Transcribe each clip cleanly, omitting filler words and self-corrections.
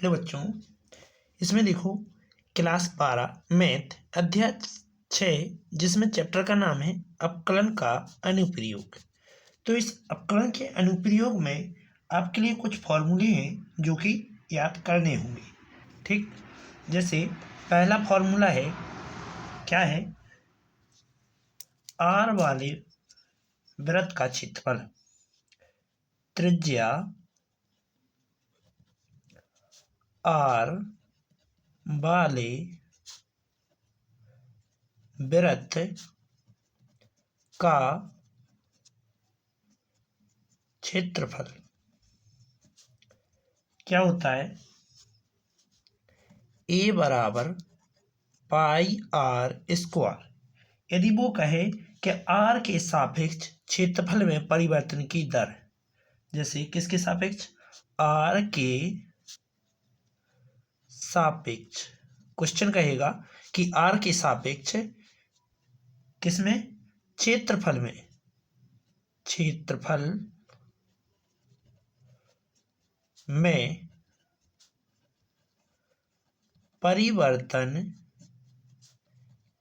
Hello बच्चों, इसमें देखो क्लास 12 मैथ अध्याय 6 जिसमें चैप्टर का नाम है अपकलन का अनुप्रयोग। तो इस अपकलन के अनुप्रयोग में आपके लिए कुछ फॉर्मूले हैं जो कि याद करने होंगे। ठीक, जैसे पहला फॉर्मूला है, क्या है? आर वाले वृत्त का क्षेत्रफल त्रिज्या आर वाले वृत्त का क्षेत्रफल क्या होता है? ए बराबर पाई आर स्क्वायर। यदि वो कहे कि आर के सापेक्ष क्षेत्रफल में परिवर्तन की दर, जैसे किसके सापेक्ष? आर के सापेक्ष। क्वेश्चन कहेगा कि आर के सापेक्ष किसमें? क्षेत्रफल में। क्षेत्रफल में परिवर्तन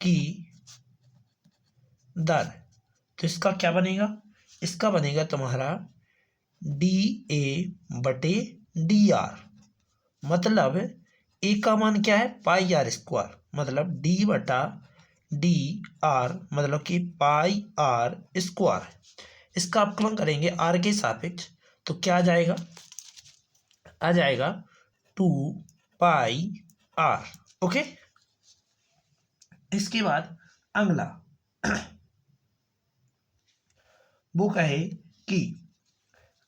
की दर, तो इसका क्या बनेगा? इसका बनेगा तुम्हारा डी ए बटे डी आर। मतलब ए का मान क्या है? पाई आर स्क्वायर, मतलब डी बटा डी आर, मतलब कि पाई आर स्क्वायर। इसका अपकलन करेंगे आर के सापेक्ष, तो क्या आ जाएगा? आ जाएगा 2 पाई आर। ओके, इसके बाद अगला वो कहे कि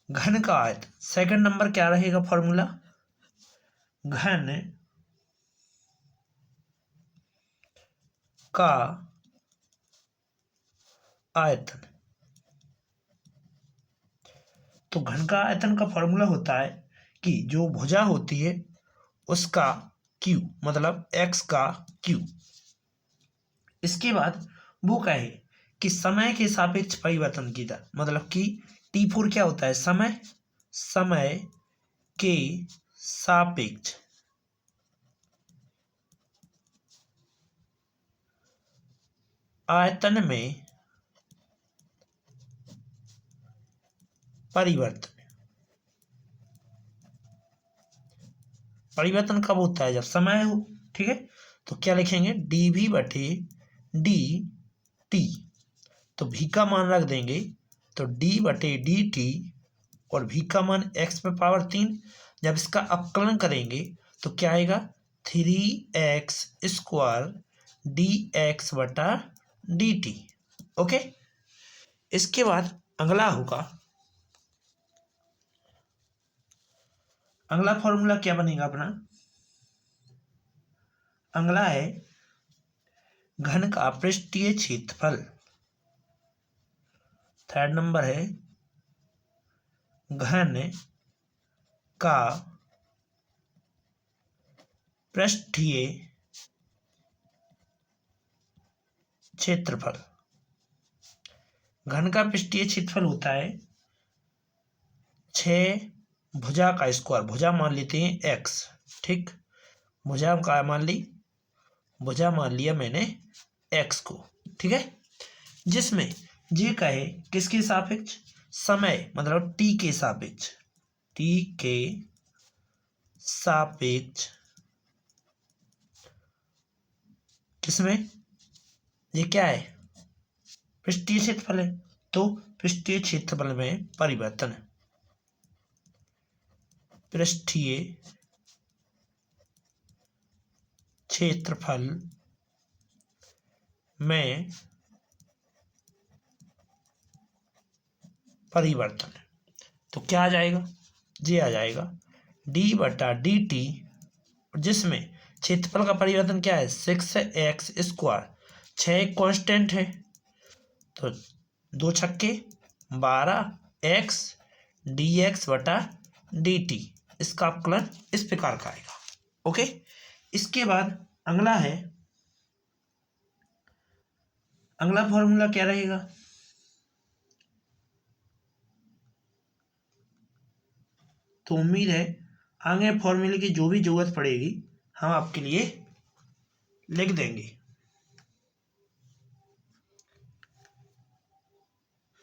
घन का आयतन, सेकंड नंबर क्या रहेगा फॉर्मूला? घन का आयतन। तो घन का आयतन का फॉर्मूला होता है कि जो भुजा होती है उसका क्यू, मतलब एक्स का क्यू। इसके बाद वो कहे कि समय के सापेक्ष परिवर्तन की दर, मतलब कि T4 क्या होता है? समय। समय के सापेक्ष आयतन में परिवर्तन। परिवर्तन कब होता है? जब समय हो। ठीक है, तो क्या लिखेंगे? डी वी बटे डी टी। तो भी का मान रख देंगे, तो डी बटे डी टी और भी का मान एक्स पे पावर 3। जब इसका अपकलन करेंगे तो क्या आएगा? 3x स्क्वायर डी एक्स बटा डी टी। ओके, इसके बाद अगला होगा, अगला फॉर्मूला क्या बनेगा अपना? अगला है घन का पृष्ठीय क्षेत्रफल। थर्ड नंबर है घन का पृष्ठीय क्षेत्रफल। घन का पृष्ठीय क्षेत्रफल होता है 6 भुजा का स्क्वायर। भुजा मान लेते हैं एक्स। ठीक, भुजा का मान ली, भुजा मान लिया मैंने एक्स को। ठीक है, जिसमें ये कहे किसके सापेक्ष? समय, मतलब टी के सापेक्ष। टी के सापेक्ष किसमें? ये क्या है? पृष्ठीय क्षेत्रफल है, तो पृष्ठीय क्षेत्रफल में परिवर्तन। पृष्ठीय क्षेत्रफल में परिवर्तन, तो क्या आ जाएगा? ये आ जाएगा डी बटा डी टी, जिसमें क्षेत्रफल का परिवर्तन क्या है? 6x square. 6 कांस्टेंट है, तो 2 छक्के 12x डी एक्स बटा डी टी। इसका अपकलन इस प्रकार का आएगा। ओके, इसके बाद अगला है, अगला फॉर्मूला क्या रहेगा? तो उम्मीद है आगे फॉर्मूले की जो भी जरूरत पड़ेगी हम आपके लिए लिख देंगे,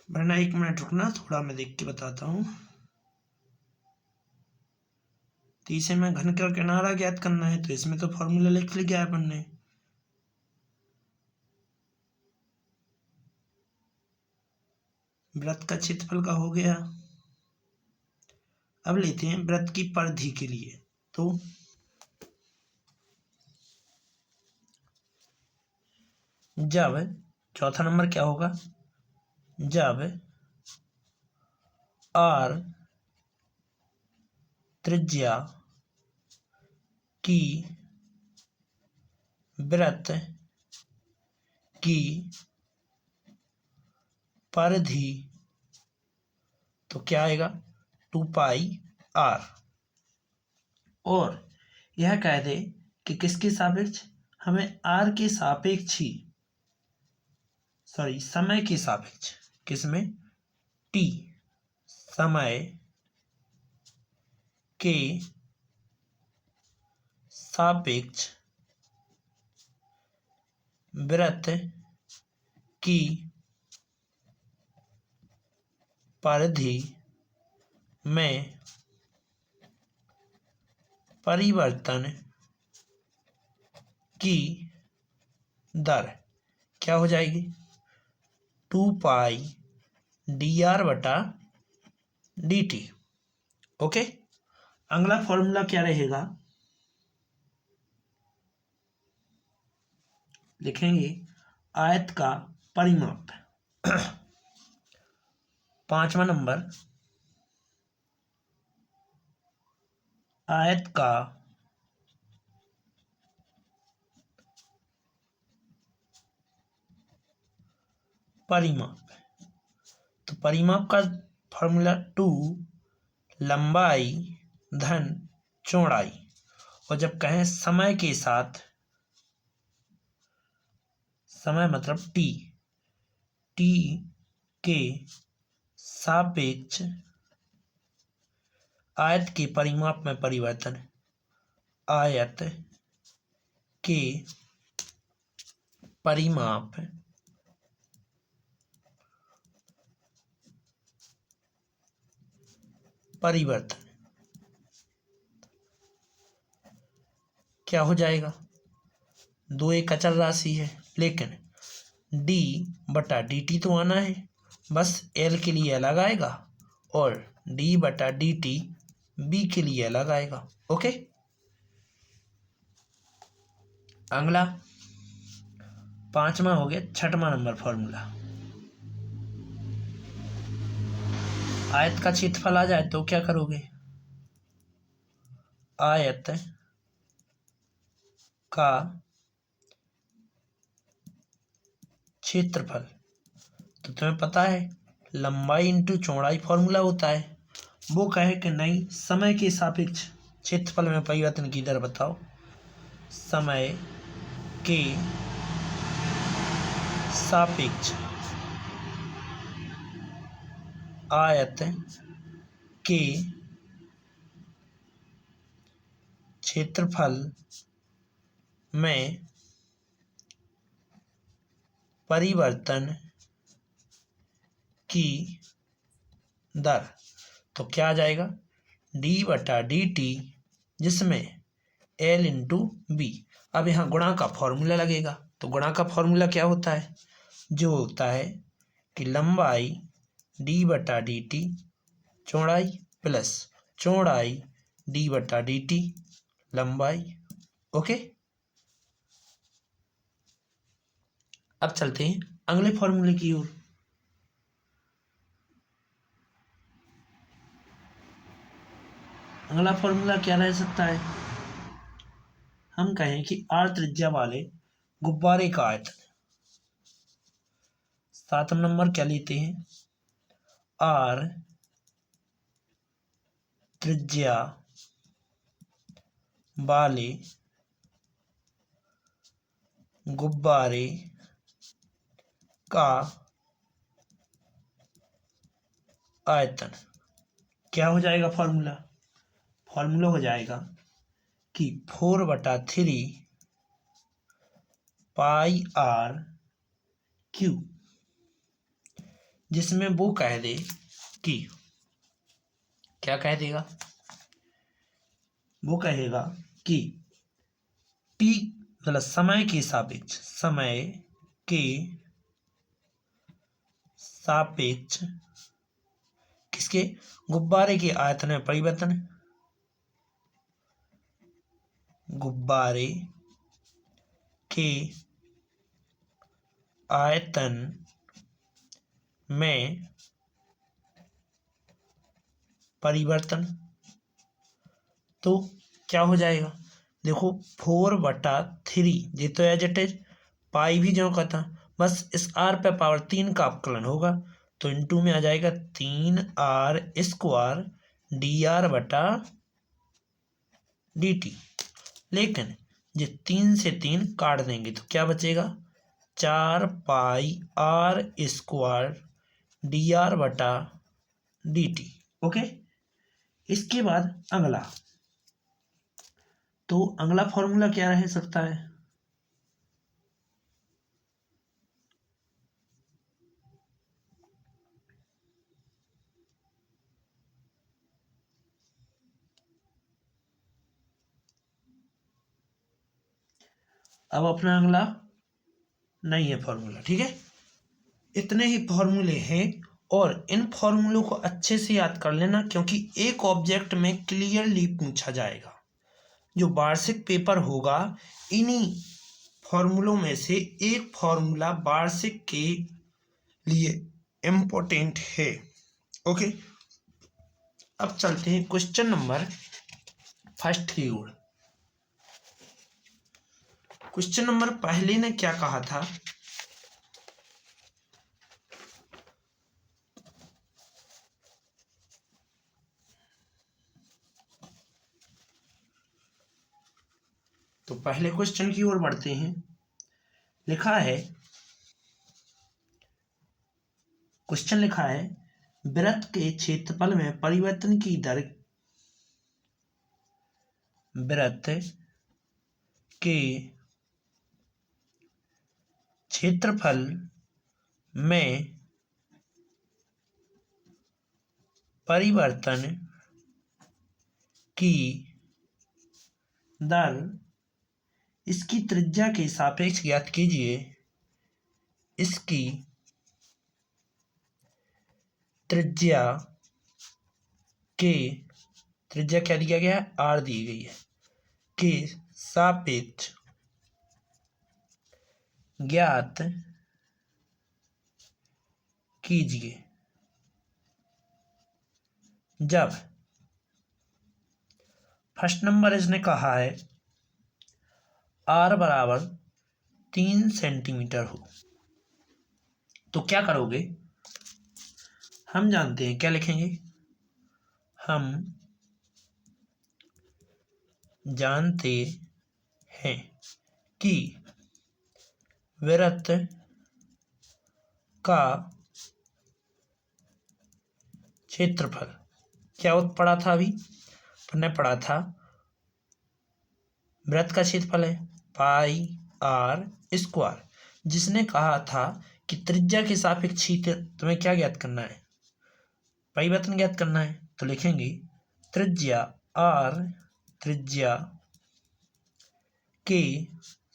वरना 1 मिनट रुकना, थोड़ा मैं देख के बताता हूँ। तो इसे मैं घन का किनारा ज्ञात करना है, तो इसमें तो फॉर्मूला लिख लिया अपन ने। वृत्त का क्षेत्रफल का हो गया। अब लेते हैं वृत्त की परिधि के लिए। तो जब चौथा नंबर क्या होगा, जब r त्रिज्या की वृत्त की परिधि, तो क्या आएगा 2πr। और यह कह दे कि किसके सापेक्ष, हमें r के सापेक्ष ही, सॉरी समय के सापेक्ष, किसमें, t समय के सापेक्ष वृत्त की परिधि में परिवर्तन की दर क्या हो जाएगी, 2πdr/dt। ओके, अगला फॉर्मूला क्या रहेगा, लिखेंगे आयत का परिमाप। 5वां नंबर, आयत का परिमाप। तो परिमाप का फॉर्मूला 2 लंबाई धन चौड़ाई, और जब कहें समय के साथ, समय मतलब t के सापेक्ष आयत के परिमाप में परिवर्तन, आयत के परिमाप परिवर्तन क्या हो जाएगा, 2 एक अचर राशि है, लेकिन d/dt तो आना है, बस l के लिए अलग आएगा और d/dt b के लिए अलग आएगा। ओके, अगला 5वां हो गया। 6वां नंबर फॉर्मूला, आयत का क्षेत्रफल आ जाए तो क्या करोगे, आयत का क्षेत्रफल, तो तुम्हें पता है लंबाई इंटू चौड़ाई फॉर्मूला होता है, वो कहे कि नहीं समय के सापेक्ष क्षेत्रफल में परिवर्तन की दर बताओ, समय के सापेक्ष आयत के क्षेत्रफल में परिवर्तन की दर, तो क्या आ जाएगा, d/dt, जिसमें l इंटू बी। अब यहाँ गुणा का फॉर्मूला लगेगा, तो गुणा का फॉर्मूला क्या होता है, जो होता है कि लंबाई d/dt चौड़ाई प्लस चौड़ाई d/dt लंबाई। ओके, अब चलते हैं अगले फॉर्मूले की ओर। अगला फॉर्मूला क्या रह सकता है, हम कहें कि r त्रिज्या वाले गुब्बारे का आयतन। 7वां नंबर क्या लेते हैं, r त्रिज्या वाले गुब्बारे का आयतन क्या हो जाएगा फॉर्मूला, फॉर्मूला हो जाएगा कि 4/3 पाई आर क्यू, जिसमें वो कह दे कि क्या कह देगा, वो कहेगा कि टी मतलब समय के सापेक्ष किसके, गुब्बारे के आयतन में परिवर्तन, गुब्बारे के आयतन में परिवर्तन। तो क्या हो जाएगा, देखो 4/3 ये तो एज इट इज, पाई भी जो का था, बस इस r पे पावर 3 का अपकलन होगा, तो इनटू में आ जाएगा 3r² dr/dt। लेकिन ये 3 से 3 काट देंगे तो क्या बचेगा, 4πr² dr/dt। ओके, इसके बाद अगला, तो अगला फॉर्मूला क्या रह सकता है, अब अपना अगला नहीं है फॉर्मूला, ठीक है। इतने ही फॉर्मूले हैं और इन फॉर्मूलों को अच्छे से याद कर लेना, क्योंकि एक ऑब्जेक्ट में क्लियरली पूछा जाएगा। जो वार्षिक पेपर होगा, इन्हीं फॉर्मूलों में से एक फॉर्मूला वार्षिक के लिए इम्पोर्टेंट है। ओके, अब चलते हैं क्वेश्चन नंबर फर्स्ट की ओर। क्वेश्चन नंबर पहले ने क्या कहा था, तो पहले क्वेश्चन की ओर बढ़ते हैं। लिखा है, क्वेश्चन लिखा है, वृत्त के क्षेत्रफल में परिवर्तन की दर, वृत्त के क्षेत्रफल में परिवर्तन की दर इसकी त्रिज्या के सापेक्ष ज्ञात कीजिए। इसकी त्रिज्या क्या दिया गया है, r दी गई है, के सापेक्ष ज्ञात कीजिए जब फर्स्ट नंबर इसने कहा है r बराबर 3 सेंटीमीटर हो। तो क्या करोगे, हम जानते हैं, क्या लिखेंगे, हम जानते हैं कि वृत्त का क्षेत्रफल, क्या पढ़ा था अभी, हमने पढ़ा था वृत्त का क्षेत्रफल है पाई r², जिसने कहा था कि त्रिज्या के सापेक्ष क्षेत्र तुम्हें क्या ज्ञात करना है, परिवर्तन ज्ञात करना है। तो लिखेंगे त्रिज्या के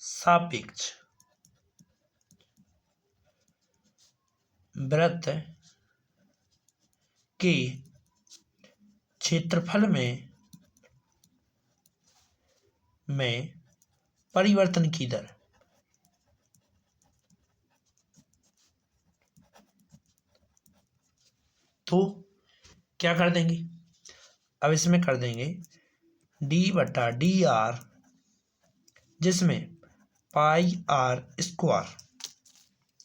सापेक्ष वृत्त के क्षेत्रफल में परिवर्तन की दर, तो क्या कर देंगे, अब इसमें कर देंगे d/dr, जिसमें पाई r²,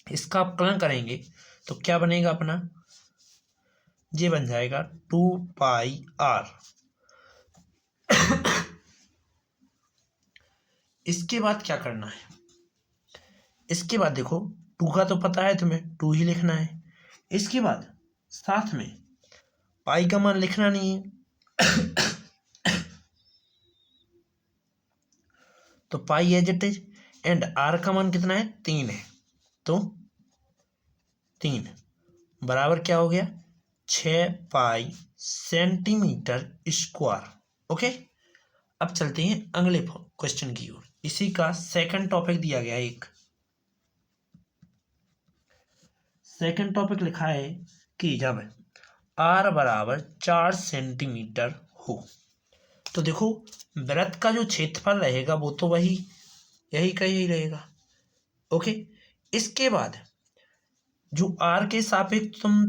इसका अपकलन करेंगे तो क्या बनेगा अपना, ये बन जाएगा 2πr। इसके बाद क्या करना है, इसके बाद देखो 2 का तो पता है तुम्हें, 2 ही लिखना है। इसके बाद साथ में पाई का मान लिखना नहीं है, तो pi as it is, and R का मान कितना है 3 है, तो 3 बराबर क्या हो गया 6 पाई सेंटीमीटर स्क्वायर। ओके, अब चलते हैं अगले क्वेश्चन की ओर। इसी का सेकंड टॉपिक दिया गया है, एक सेकंड टॉपिक लिखा है कि जब आर बराबर 4 सेंटीमीटर हो, तो देखो वृत्त का जो क्षेत्रफल रहेगा वो तो वही यही का यही रहेगा। ओके, इसके बाद जो आर के सापेक्ष तुम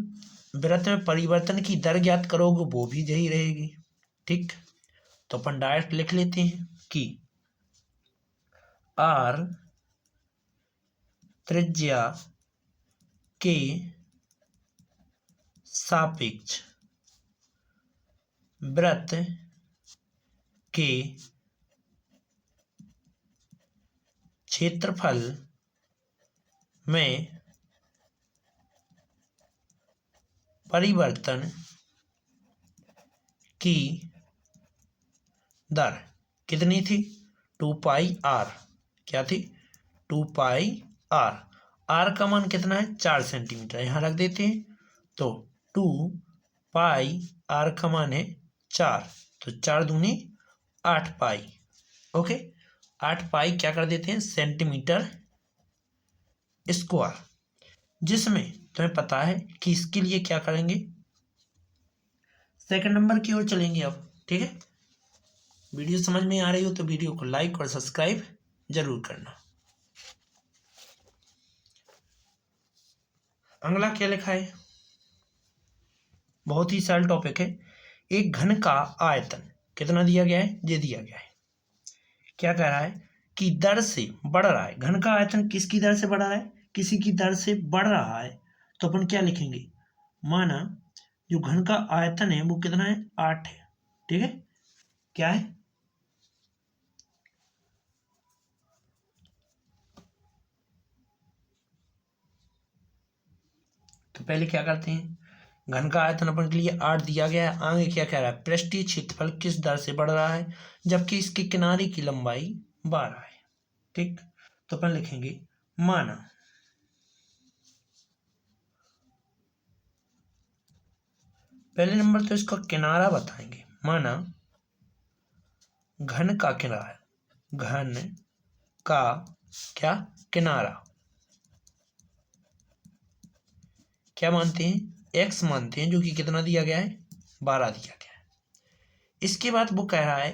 वृत्त में परिवर्तन की दर ज्ञात करोगे वो भी यही रहेगी। ठीक, तो अपन डायरेक्ट लिख लेते हैं कि आर त्रिज्या के सापेक्ष वृत्त के क्षेत्रफल में परिवर्तन की दर कितनी थी 2 पाई आर। क्या थी 2 पाई आर। आर का मान कितना है 4 सेंटीमीटर, यहाँ रख देते हैं। तो 2 पाई आर का मान है 4, तो 4 दूनी 8 पाई। ओके, 8 पाई क्या कर देते हैं सेंटीमीटर स्क्वायर, जिसमें तुम्हें पता है कि इसके लिए क्या करेंगे सेकंड नंबर की ओर चलेंगे अब। ठीक है, वीडियो समझ में आ रही हो तो वीडियो को लाइक और सब्सक्राइब जरूर करना। अगला क्या लिखा है, बहुत ही सरल टॉपिक है। एक घन का आयतन कितना दिया गया है, ये दिया गया है। क्या कह रहा है कि दर से बढ़ रहा है, घन का आयतन किसकी दर से बढ़ रहा है, किसी की दर से बढ़ रहा है। तो अपन क्या लिखेंगे, माना जो घन का आयतन है वो कितना है 8 है। ठीक है, क्या है तो पहले क्या करते हैं, घन का आयतन अपन के लिए 8 दिया गया है। आगे क्या कह रहा है, पृष्ठीय क्षेत्रफल किस दर से बढ़ रहा है, जबकि इसके किनारे की लंबाई 12 है। ठीक, तो अपन लिखेंगे माना पहले नंबर तो इसका किनारा बताएंगे। माना घन का किनारा, घन का क्या किनारा क्या मानते हैं x मानते हैं, जो कि कितना दिया गया है 12 दिया गया है। इसके बाद वो कह रहा है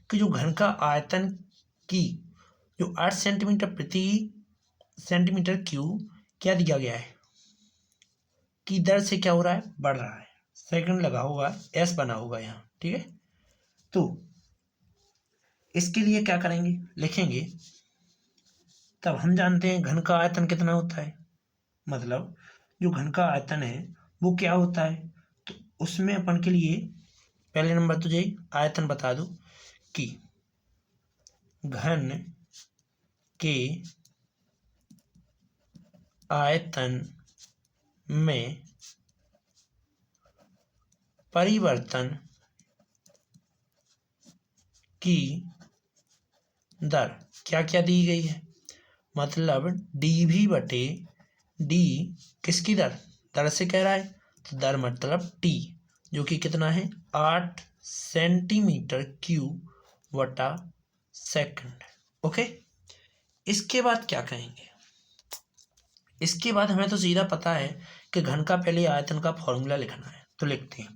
कि जो घन का आयतन की जो 8 सेंटीमीटर प्रति सेंटीमीटर क्यूब क्या दिया गया है की दर से क्या हो रहा है बढ़ रहा है। सेकंड लगा होगा, एस बना होगा यहाँ। ठीक है, तो इसके लिए क्या करेंगे लिखेंगे, तब हम जानते हैं घन का आयतन कितना होता है, मतलब जो घन का आयतन है वो क्या होता है। तो उसमें अपन के लिए पहले नंबर तुझे आयतन बता दूं कि घन के आयतन में परिवर्तन की दर क्या क्या दी गई है, मतलब dv बटे डी किसकी दर से कह रहा है, तो दर मतलब t, जो कि कितना है 8 सेंटीमीटर क्यूब वटा सेकंड। ओके, इसके बाद क्या कहेंगे, इसके बाद हमें तो सीधा पता है कि घन का पहले आयतन का फॉर्मूला लिखना है। तो लिखते हैं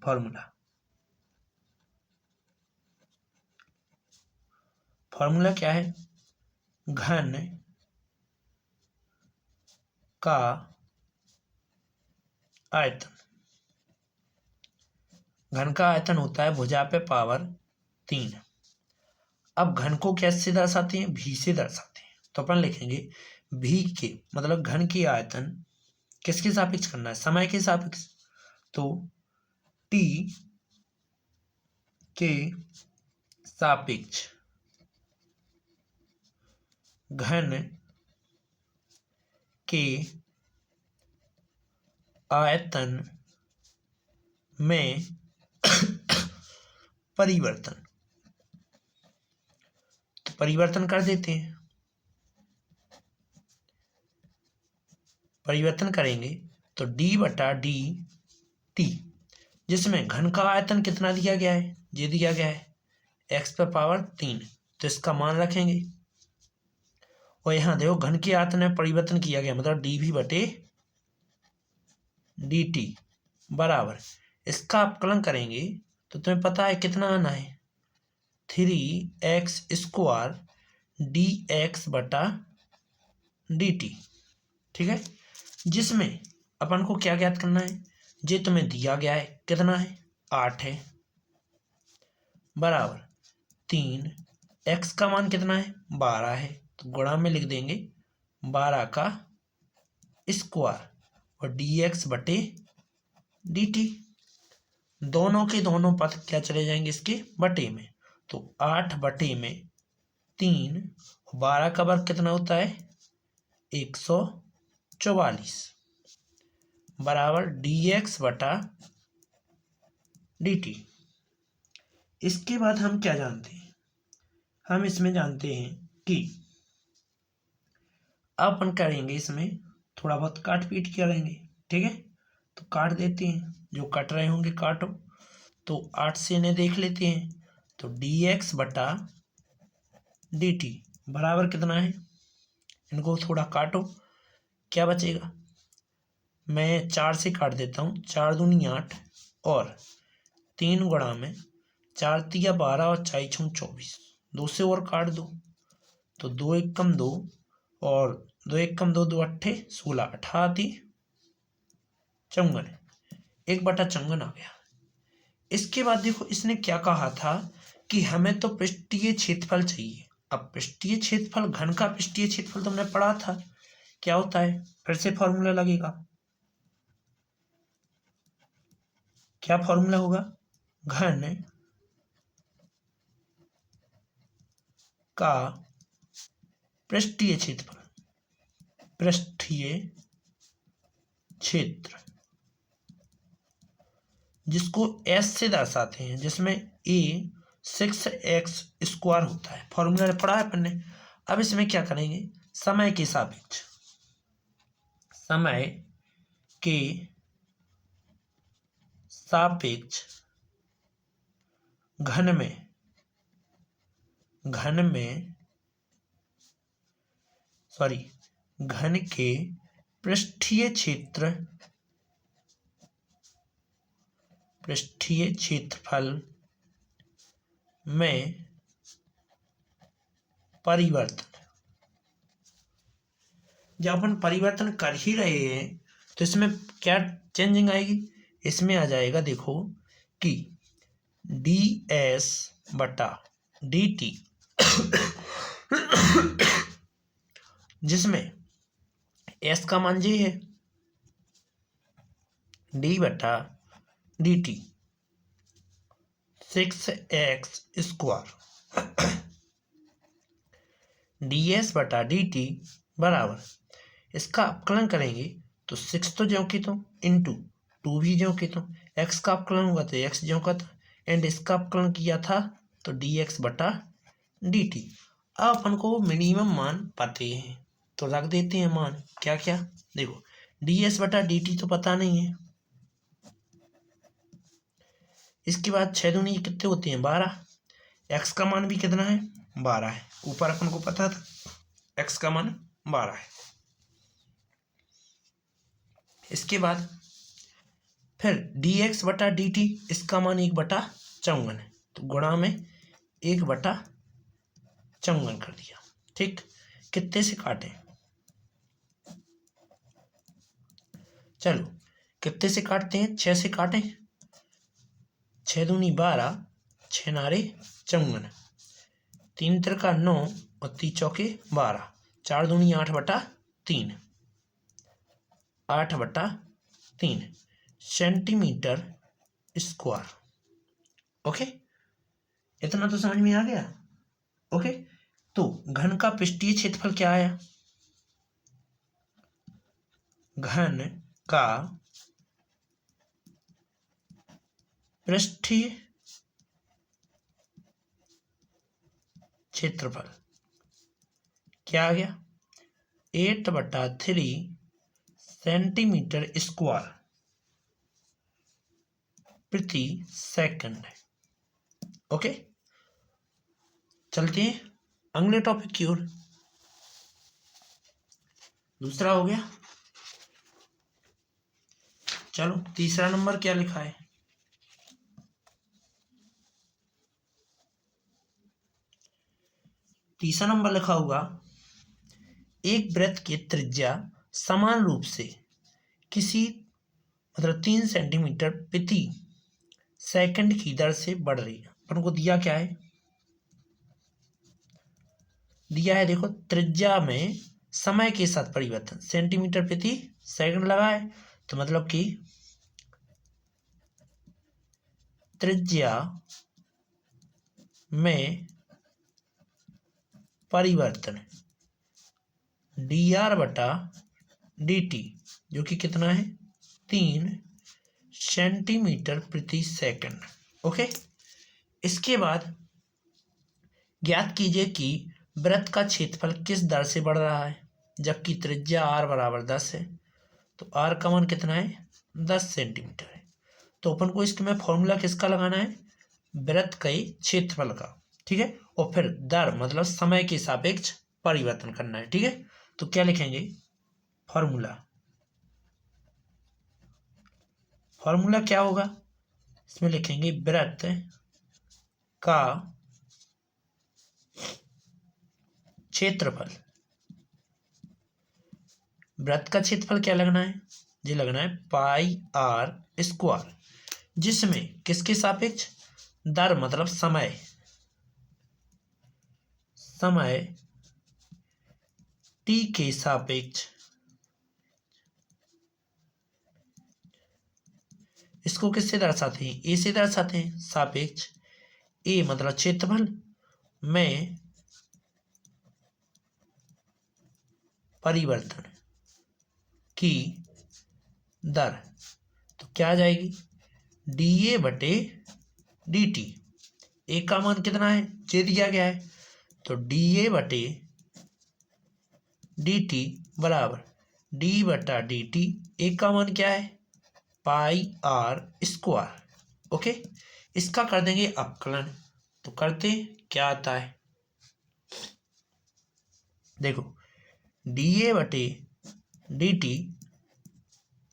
फॉर्मूला क्या है, घन का आयतन, घन का आयतन होता है भुजा पे पावर 3। अब घन को कैसे दर्शाते हैं, भी से दर्शाते हैं। तो अपन लिखेंगे भी के मतलब घन की आयतन किसके सापेक्ष करना है, समय के सापेक्ष। तो टी के सापेक्ष घन के आयतन में परिवर्तन। तो परिवर्तन कर देते हैं। परिवर्तन करेंगे तो d बटा डी टी, जिसमें घन का आयतन कितना दिया गया है, ये दिया गया है x पर पावर 3, तो इसका मान रखेंगे। और यहाँ देखो घन के आयतन में परिवर्तन किया गया, मतलब डी भी बटे डी टी बराबर, इसका अपकलन करेंगे तो तुम्हें पता है कितना आना है, 3x² dx बटा dt। ठीक है, जिसमें अपन को क्या ज्ञात करना है, ये तुम्हें दिया गया है कितना है, 8 है, बराबर 3, x का मान कितना है, 12 है, तो गुणा में लिख देंगे 12 का स्क्वायर और dx बटे dt। दोनों के दोनों पद क्या चले जाएंगे, इसके बटे में, तो 8 बटे में 3, 12 का वर्ग कितना होता है, 144 बराबर dx बटा dt। इसके बाद हम क्या जानते हैं, हम इसमें जानते हैं कि अपन करेंगे इसमें थोड़ा बहुत काट पीट करेंगे। ठीक है, तो काट देते हैं, जो कट रहे होंगे काटो, तो 8 से इन्हें देख लेते हैं, तो dx बटा dt बराबर कितना है, इनको थोड़ा काटो, क्या बचेगा, मैं 4 से काट देता हूँ, 4 दूनी 8 और 3 गुणा में 4 तिया 12 और 4 छूं 24, 2 से और काट दो, तो 2 एकम 2 और 2 एकम 2, 2 अट्ठे 16, 18 54, 1/54 आ गया। इसके बाद देखो इसने क्या कहा था कि हमें तो पृष्ठीय क्षेत्रफल चाहिए। अब पृष्ठीय क्षेत्रफल, घन का पृष्ठीय क्षेत्रफल तुमने पढ़ा था क्या होता है, फिर से फॉर्मूला लगेगा, क्या फॉर्मूला होगा, घन का पृष्ठीय क्षेत्रफल, पृष्ठीय क्षेत्र जिसको s से दर्शाते हैं, जिसमें a 6x² होता है, फॉर्मूला पढ़ा है अपन ने। अब इसमें क्या करेंगे, समय के सापेक्ष, समय के सापेक्ष घन के पृष्ठीय क्षेत्रफल में परिवर्तन। जब अपन परिवर्तन कर ही रहे हैं तो इसमें क्या चेंजिंग आएगी, इसमें आ जाएगा देखो कि ds बटा dt जिसमें s का मान जी है, d बटा dt 6x² ds बटा dt बराबर, इसका अपकलन करेंगे तो 6 तो ज्यों की तो इंटू 2 भी ज्यों की तो, x का अपकलन हुआ तो x ज्यों का था, एंड इसका अपकलन किया था तो dx बटा dt। अब अपन को मिनिमम मान पते हैं तो रख देते हैं मान, क्या क्या देखो, ds बटा dt तो पता नहीं है, इसके बाद 6 दूनी कितने होते हैं 12, x का मान भी कितना है 12 है, ऊपर अपन को पता था x का मान 12 है। इसके बाद फिर dx बटा dt, इसका मान 1/54 है, तो गुणा में 1/54 कर दिया। ठीक, कितने से काटें, चलो कितने से काटते हैं, 6 से काटें, 6 दूनी 12, 6 नारे 54, 3 तिरका 9 और 3 चौके 12, 4 दूनी 8/3, 8/3 सेंटीमीटर स्क्वायर। ओके, इतना तो समझ में आ गया। ओके, तो घन का पृष्ठीय क्षेत्रफल क्या आया, घन का पृष्ठीय क्षेत्रफल क्या आ गया 8/3 सेंटीमीटर स्क्वायर प्रति सेकंड। ओके, चलते हैं अगले टॉपिक की ओर। दूसरा हो गया। चलो तीसरा नंबर क्या लिखा है। तीसरा नंबर लिखा होगा एक वृत्त की त्रिज्या समान रूप से किसी 3 सेंटीमीटर प्रति सेकंड की दर से बढ़ रही है। अपन को दिया क्या है, दिया है देखो त्रिज्या में समय के साथ परिवर्तन सेंटीमीटर प्रति सेकंड लगा है, तो मतलब कि त्रिज्या में परिवर्तन dr/dt जो कि कितना है 3 सेंटीमीटर प्रति सेकंड। ओके, इसके बाद ज्ञात कीजिए कि वृत्त का क्षेत्रफल किस दर से बढ़ रहा है जबकि त्रिज्या r बराबर 10 है। तो r का मान कितना है 10 सेंटीमीटर है। तो अपन को इसमें फॉर्मूला किसका लगाना है, वृत्त के क्षेत्रफल का, ठीक है, और फिर दर मतलब समय के सापेक्ष परिवर्तन करना है, ठीक है। तो क्या लिखेंगे फॉर्मूला, फॉर्मूला क्या होगा, इसमें लिखेंगे वृत्त का क्षेत्रफल। वृत्त का क्षेत्रफल क्या लगना है, ये लगना है πr², जिसमें किसके सापेक्ष दर मतलब समय, समय t के सापेक्ष। इसको किससे दर्शाते हैं, a से दर्शाते हैं, सापेक्ष a मतलब क्षेत्रफल में परिवर्तन की दर। तो क्या आ जाएगी dA/dt। ए का मान कितना है, जे दिया गया है, तो dA/dt बराबर d/dt। ए का मान क्या है πr²। ओके, इसका कर देंगे अवकलन। तो करते क्या आता है, देखो dA/dt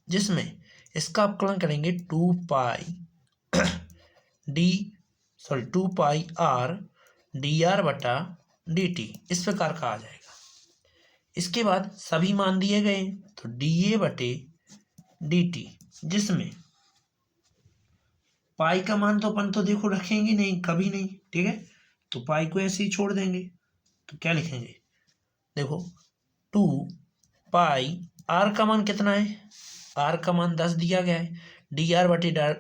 जिसमें इसका अवकलन करेंगे 2πr/dt इस प्रकार का आ जाएगा। इसके बाद सभी मान दिए गए हैं, तो dA/dt जिसमें पाई का मान तो अपन तो देखो रखेंगे नहीं, कभी नहीं, ठीक है, तो पाई को ऐसे ही छोड़ देंगे। तो क्या लिखेंगे, देखो 2πr का मान कितना है, r का मान 10 दिया गया है, dr/d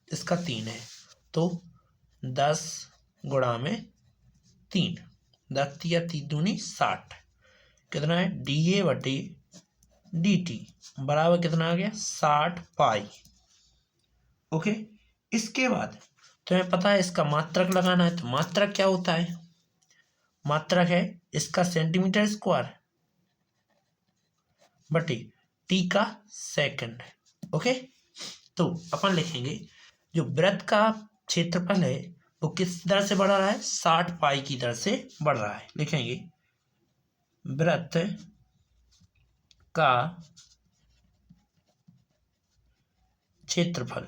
इसका 3 है, तो 10 गुणा में 3, 10 या 3 दूनी 60, कितना है dA/dt बराबर कितना आ गया 60 पाई। ओके, इसके बाद तुम्हें पता है इसका मात्रक लगाना है, तो मात्रक क्या होता है, मात्रक है इसका सेंटीमीटर स्क्वायर बटे टी का सेकंड। ओके, तो अपन लिखेंगे जो वृत्त का क्षेत्रफल है वो किस दर से बढ़ रहा है, 60 पाई की दर से बढ़ रहा है। लिखेंगे वृत्त का क्षेत्रफल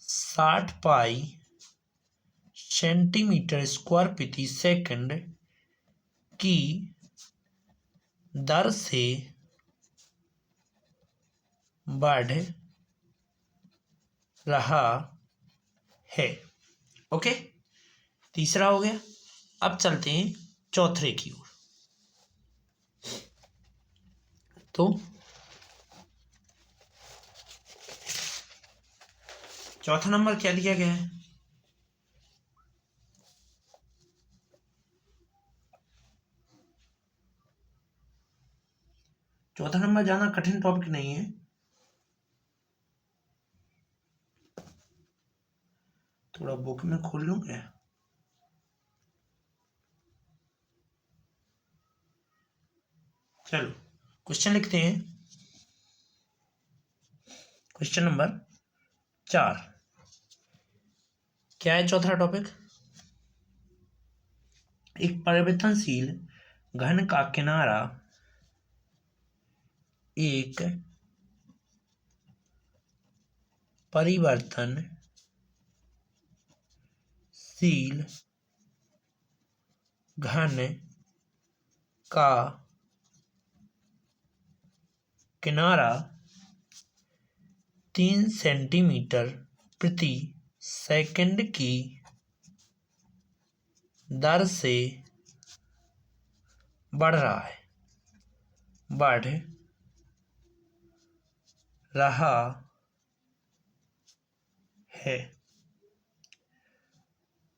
60 पाई सेंटीमीटर स्क्वायर प्रति सेकंड की दर से बढ़ रहा है। ओके, तीसरा हो गया। अब चलते हैं चौथे की ओर। तो चौथा नंबर क्या दिया गया है, चौथा नंबर ज्यादा कठिन टॉपिक नहीं है, थोड़ा बुक में खोल लूं क्या। चलो क्वेश्चन लिखते हैं। क्वेश्चन नंबर 4 क्या है? चौथा टॉपिक, एक परिवर्तनशील घन का किनारा एक परिवर्तनशील घन का किनारा 3 सेंटीमीटर प्रति सेकंड की दर से बढ़ रहा है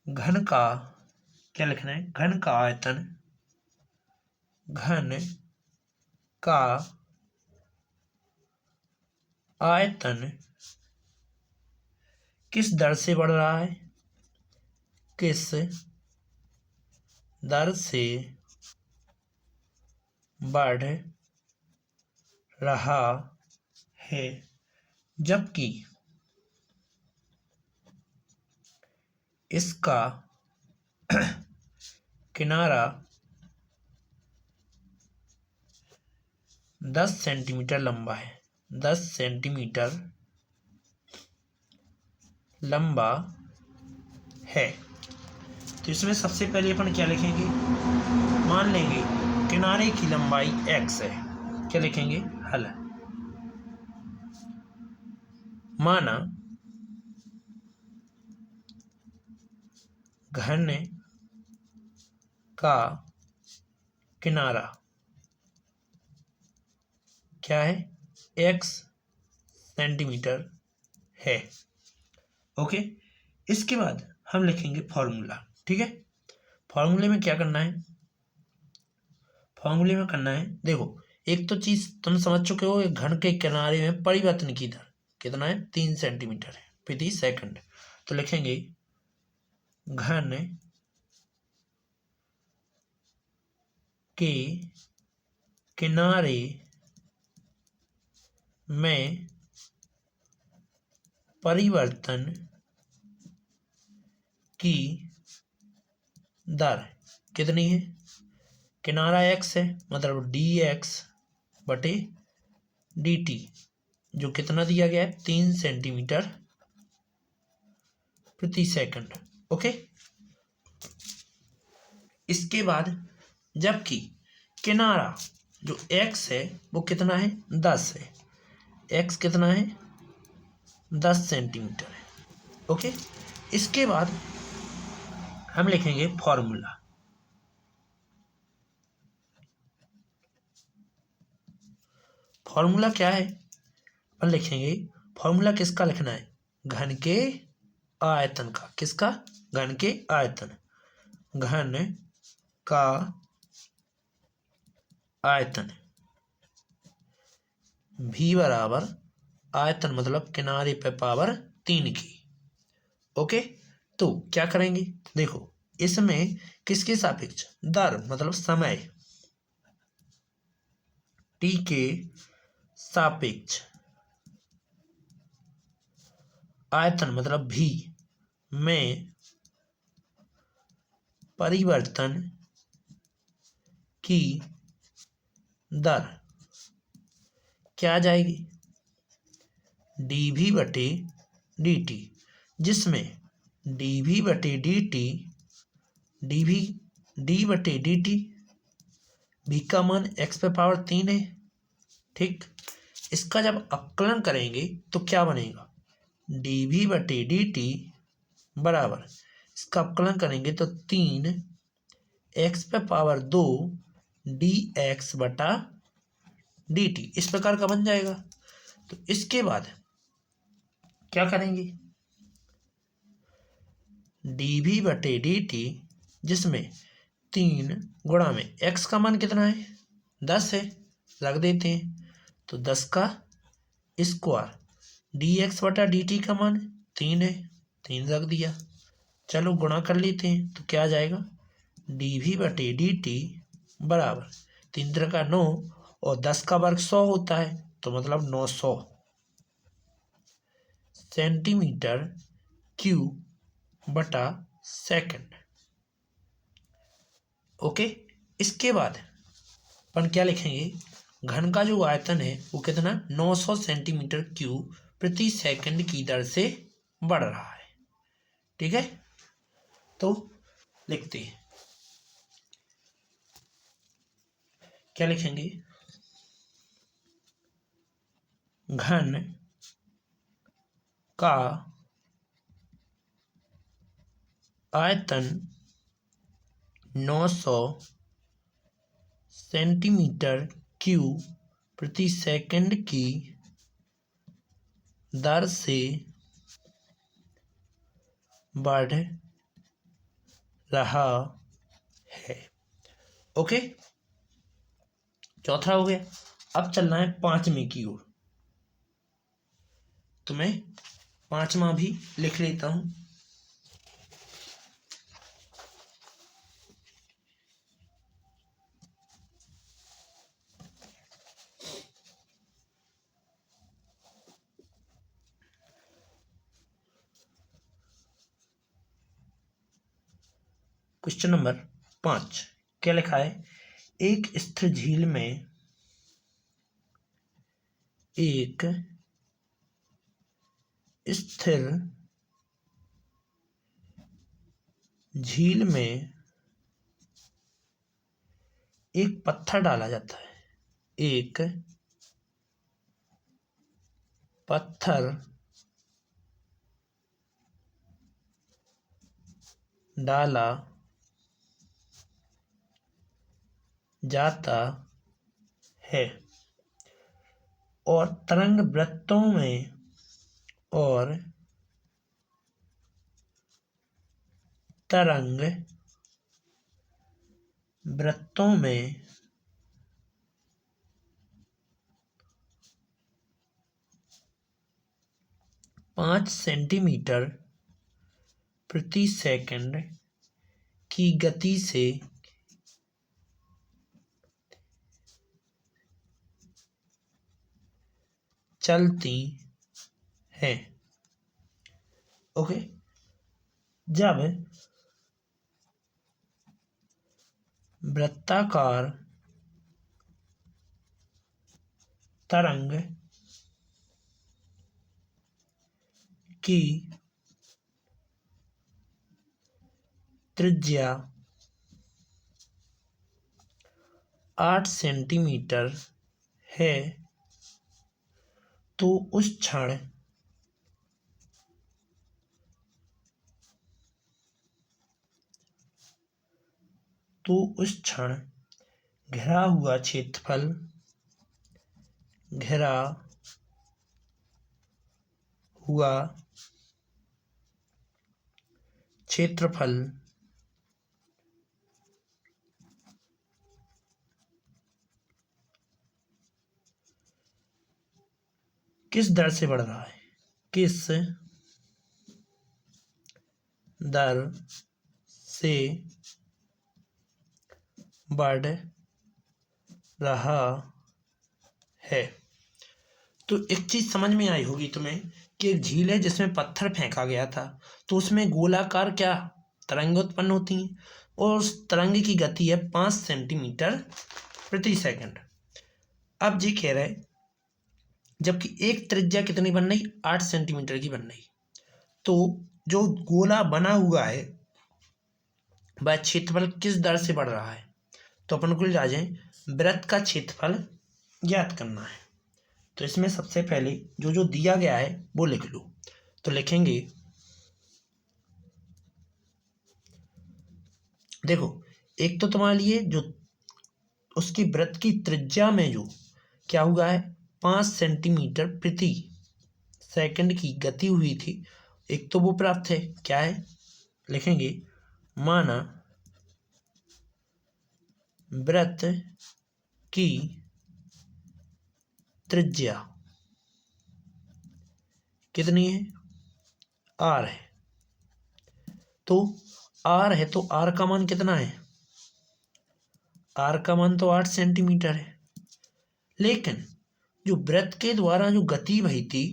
घन का क्या लिखना है? घन का आयतन किस दर से बढ़ रहा है? किस दर से बढ़ रहा है जबकि इसका किनारा 10 सेंटीमीटर लंबा है। 10 सेंटीमीटर लंबा है। तो इसमें सबसे पहले अपन क्या लिखेंगे? मान लेंगे किनारे की लंबाई x है। क्या लिखेंगे? हल। माना घन का किनारा क्या है? x सेंटीमीटर है। ओके, इसके बाद हम लिखेंगे फॉर्मूला। ठीक है, फॉर्मूले में क्या करना है? फॉर्मूले में करना है, देखो एक तो चीज तुम समझ चुके हो, एक घन के किनारे में परिवर्तन की दर कितना है? 3 सेंटीमीटर है प्रति सेकंड। तो लिखेंगे घन के किनारे में परिवर्तन की दर कितनी है? किनारा x है, मतलब dx बटे dt, जो कितना दिया गया है? 3 सेंटीमीटर प्रति सेकंड। ओके, इसके बाद जबकि किनारा जो x है वो कितना है? 10 है। x कितना है? 10 सेंटीमीटर है। ओके, इसके बाद हम लिखेंगे फॉर्मूला। फॉर्मूला क्या है? अपन लिखेंगे फॉर्मूला किसका लिखना है? घन के आयतन का। किसका? घन के आयतन। घन का आयतन v बराबर आयतन मतलब किनारे पे पावर 3 की। ओके, तो क्या करेंगे? देखो इसमें किसके सापेक्ष? दर मतलब समय t के सापेक्ष आयतन मतलब v में परिवर्तन की दर क्या आ जाएगी? dv बटे dt, जिसमें dv बटे dt d बटे dt v का मान x पे पावर 3 है। ठीक, इसका जब अवकलन करेंगे तो क्या बनेगा? dv बटे dt बराबर, इसका अवकलन करेंगे तो 3 x पे पावर 2 dx बटा dt इस प्रकार का बन जाएगा। तो इसके बाद क्या करेंगे? dv बटे dt जिसमें 3 गुणा में x का मान कितना है? 10 है, रख देते हैं। तो 10 का स्क्वायर dx बटा dt का मान 3 है, 3 रख दिया। चलो गुणा कर लेते हैं तो क्या आ जाएगा? dv बटे dt बराबर 3 3 का 9 और 10 का वर्ग 100 होता है, तो मतलब 900 सेंटीमीटर क्यूब बटा सेकंड। ओके, इसके बाद अपन क्या लिखेंगे, घन का जो आयतन है वो कितना 900 सेंटीमीटर क्यूब प्रति सेकंड की दर से बढ़ रहा है। ठीक है, तो लिखते हैं, क्या लिखेंगे, घन का आयतन 900 सेंटीमीटर क्यूब प्रति सेकंड की दर से बढ़ रहा है। ओके, चौथा हो गया। अब चलना है पांचवें की ओर, तो मैं पांचवा भी लिख लेता हूं। क्वेश्चन नंबर 5, क्या लिखा है, एक स्थिर झील में एक स्थिर झील में एक पत्थर डाला जाता है, एक पत्थर डाला जाता है और तरंग वृत्तों में में 5 सेंटीमीटर प्रति सेकंड की गति से चलती हैं। ओके, जब वृत्ताकार तरंग की त्रिज्या 8 सेंटीमीटर है, तो उस क्षण घिरा हुआ क्षेत्रफल किस दर से बढ़ रहा है, किस दर से बढ़ रहा है। तो एक चीज समझ में आई होगी तुम्हें कि एक झील है जिसमें पत्थर फेंका गया था, तो उसमें गोलाकार क्या तरंग उत्पन्न होती हैं, और उस तरंग की गति है 5 सेंटीमीटर प्रति सेकंड। अब जी कह रहे, जबकि एक त्रिज्या कितनी बन रही, 8 सेंटीमीटर की बन रही, तो जो गोला बना हुआ है वह क्षेत्रफल किस दर से बढ़ रहा है। तो अपन को आ जाए, वृत्त का क्षेत्रफल ज्ञात करना है। तो इसमें सबसे पहले जो दिया गया है वो लिख लो। तो लिखेंगे, देखो, एक तो तुम्हारे लिए जो उसकी वृत्त की त्रिज्या में जो क्या हुआ है 5 सेंटीमीटर प्रति सेकंड की गति हुई थी, एक तो वो प्राप्त है, क्या है, लिखेंगे, माना वृत्त की त्रिज्या कितनी है, r है, तो r है तो r का मान कितना है, r का मान तो 8 सेंटीमीटर है, लेकिन जो वृत्त के द्वारा जो गति बही थी,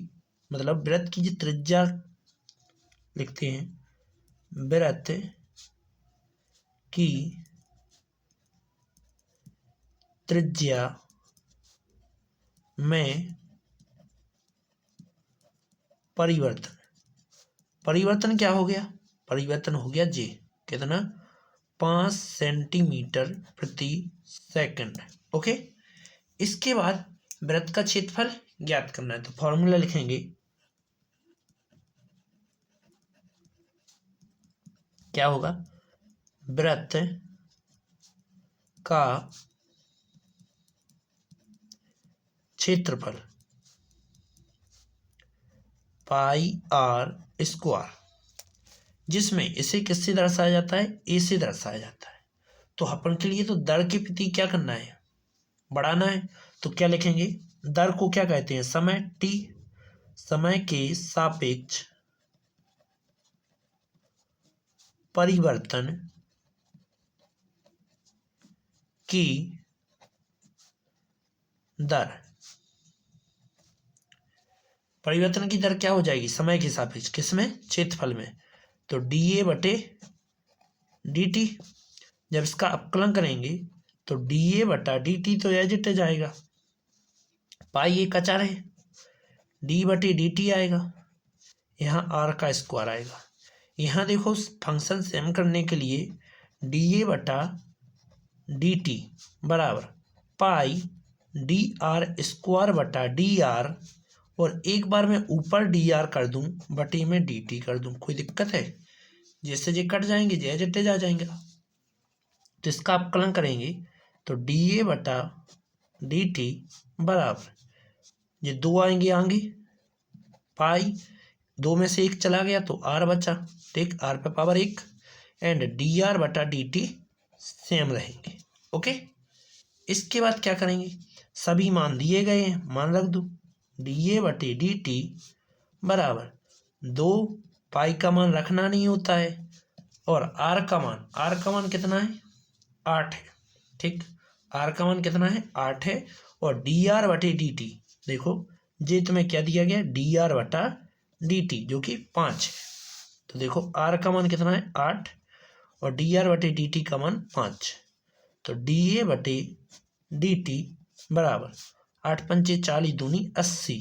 मतलब वृत्त की जो त्रिज्या लिखते हैं, वृत्त की त्रिज्या में परिवर्तन, परिवर्तन क्या हो गया, परिवर्तन हो गया जे, कितना, 5 सेंटीमीटर प्रति सेकंड। ओके, इसके बाद वृत्त का क्षेत्रफल ज्ञात करना है, तो फॉर्मूला लिखेंगे, क्या होगा, वृत्त का क्षेत्रफल पाई आर स्क्वायर, जिसमें इसे किससे दर्शाया जाता है, ए से दर्शाया जाता है। तो अपन के लिए तो दर के प्रति क्या करना है, बढ़ाना है। तो क्या लिखेंगे, दर को क्या कहते हैं, समय टी, समय के सापेक्ष परिवर्तन की दर, परिवर्तन की दर क्या हो जाएगी, समय के सापेक्ष, किसमें, क्षेत्रफल में, तो डी ए बटे डी टी। जब इसका अपकलन करेंगे तो डी ए बटा डी टी तो एज इट जाएगा, पाई एक अचर है, डी बटे डी टी आएगा, यहाँ आर का स्क्वायर आएगा। यहाँ देखो फंक्शन सेम करने के लिए डी ए बटा डी टी बराबर पाई डी आर स्क्वायर बटा डी आर, और एक बार मैं ऊपर डी आर कर दूं बटे में डी टी कर दूं, कोई दिक्कत है, जैसे जे कट जाएंगे जे जट्टे जा जाएंगे। तो इसका अपकलन करेंगे तो डी ए बटा डी टी बराबर, ये दो आएंगे आगे, पाई दो में से एक चला गया तो आर बचा, ठीक, आर पे पावर एक, एंड डी आर बटा डी टी सेम रहेंगे। ओके, इसके बाद क्या करेंगे, सभी मान दिए गए हैं, मान रख दो, डी ए बटे डी टी बराबर 2, पाई का मान रखना नहीं होता है, और आर का मान कितना है, 8 है, ठीक, आर का मान कितना है, 8 है, और डी आर बटे डी टी, देखो जे तुम्हें क्या दिया गया, डी आर बटा डी टी जो कि 5 है, तो देखो आर का मान कितना है, 8, और डी आर बटे डी टी का मान 5, तो डी ए बटे डी टी बराबर 8 पंचे 40 दूनी 80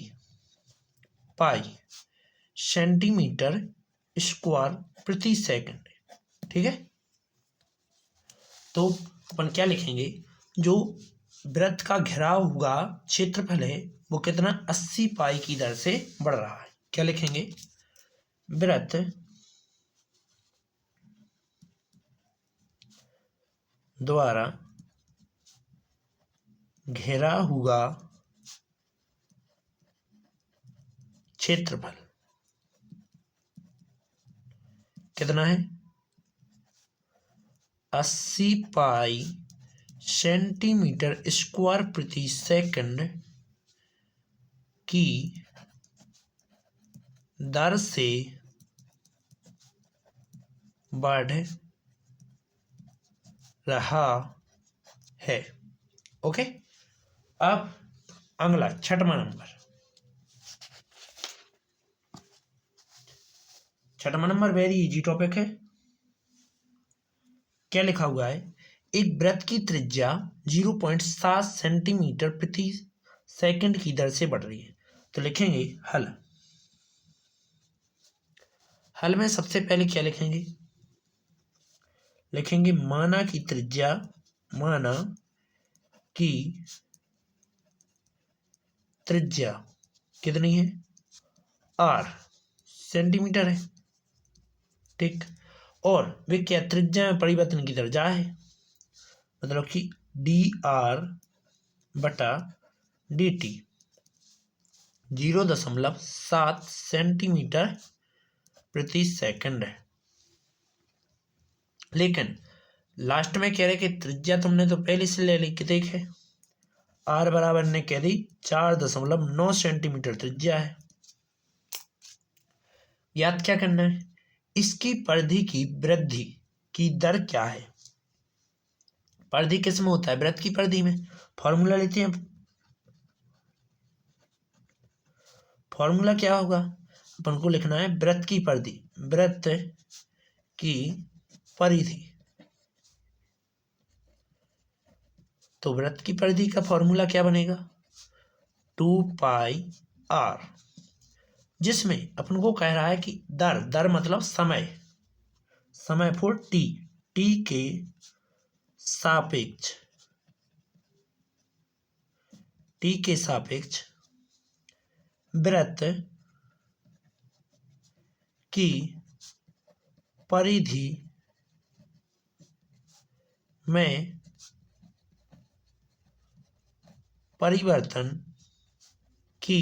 पाई सेंटीमीटर स्क्वायर प्रति सेकंड, ठीक है। तो अपन क्या लिखेंगे, जो वृत्त का घिराव हुआ क्षेत्रफल है वो कितना, 80 पाई की दर से बढ़ रहा है। क्या लिखेंगे, वृत्त द्वारा घेरा हुआ क्षेत्रफल कितना है, 80 पाई सेंटीमीटर स्क्वायर प्रति सेकंड की दर से बढ़ रहा है। ओके, अब अगला 6वां नंबर, 6वां नंबर वेरी इजी टॉपिक है। क्या लिखा हुआ है, एक वृत्त की त्रिज्या 0.7 सेंटीमीटर प्रति सेकंड की दर से बढ़ रही है। तो लिखेंगे हल, हल में सबसे पहले क्या लिखेंगे, लिखेंगे माना की त्रिज्या, माना की त्रिज्या कितनी है, आर सेंटीमीटर है, ठीक, और वे क्या, त्रिज्या में परिवर्तन की दर है, मतलब कि डी आर बटा डी टी 0.7 सेंटीमीटर प्रति सेकंड है। लेकिन लास्ट में कह रहे कि त्रिज्या तुमने तो पहले से ले ली, कि देखे आर बराबर ने कह दी 4.9 सेंटीमीटर त्रिज्या है। याद क्या करना है, इसकी परिधि की वृद्धि की दर क्या है, परिधि किस में होता है, वृत्त की परिधि में। फॉर्मूला लेते हैं फॉर्मूला क्या होगा, अपन को लिखना है वृत्त की परिधि, वृत्त की परिधि। तो वृत्त की परिधि का फॉर्मूला क्या बनेगा, 2πr, जिसमें अपन को कह रहा है कि दर, दर मतलब समय, समय फॉर टी, टी के सापेक्ष, टी के सापेक्ष वृत्त की परिधि में परिवर्तन की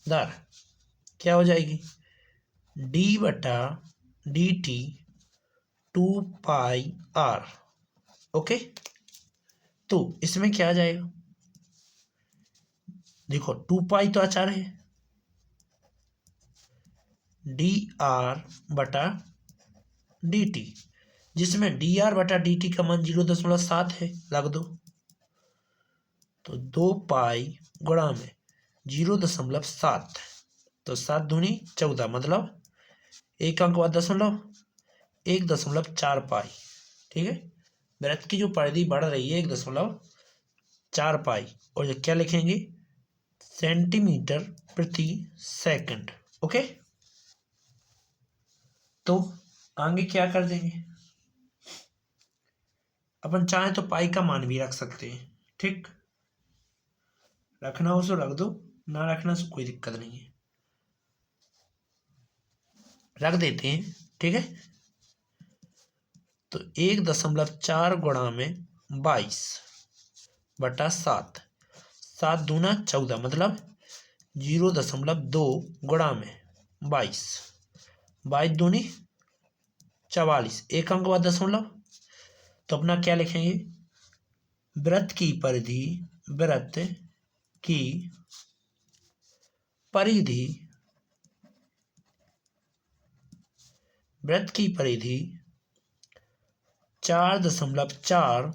दर क्या हो जाएगी, d/dt 2πr। ओके, तो इसमें क्या आ जाएगा, देखो 2π तो अचर है, dr/dt, जिसमें dr/dt का मान 0.7 है, लग दो, तो 2π गुणा में 0.7, तो 7 दूनी 14, मतलब एक अंक बाद दशमलव, 1.4π। ठीक है, वृत्त की जो परिधि बढ़ रही है 1.4π, और जो क्या लिखेंगे, सेंटीमीटर प्रति सेकंड। ओके, तो आगे क्या कर देंगे, अपन चाहे तो पाई का मान भी रख सकते हैं। ठीक, रखना हो तो रख दो, ना रखना तो कोई दिक्कत नहीं है, रख देते हैं। ठीक है, तो 1.4 गुणा में 22/7, 7 दूना 14, मतलब 0.2 गुणा में 22, 22 दूनी 44, एक अंक बाद दशमलव, तो अपना क्या लिखेंगे, वृत्त की परिधि, वृत्त की परिधि, वृत्त की परिधि 4.4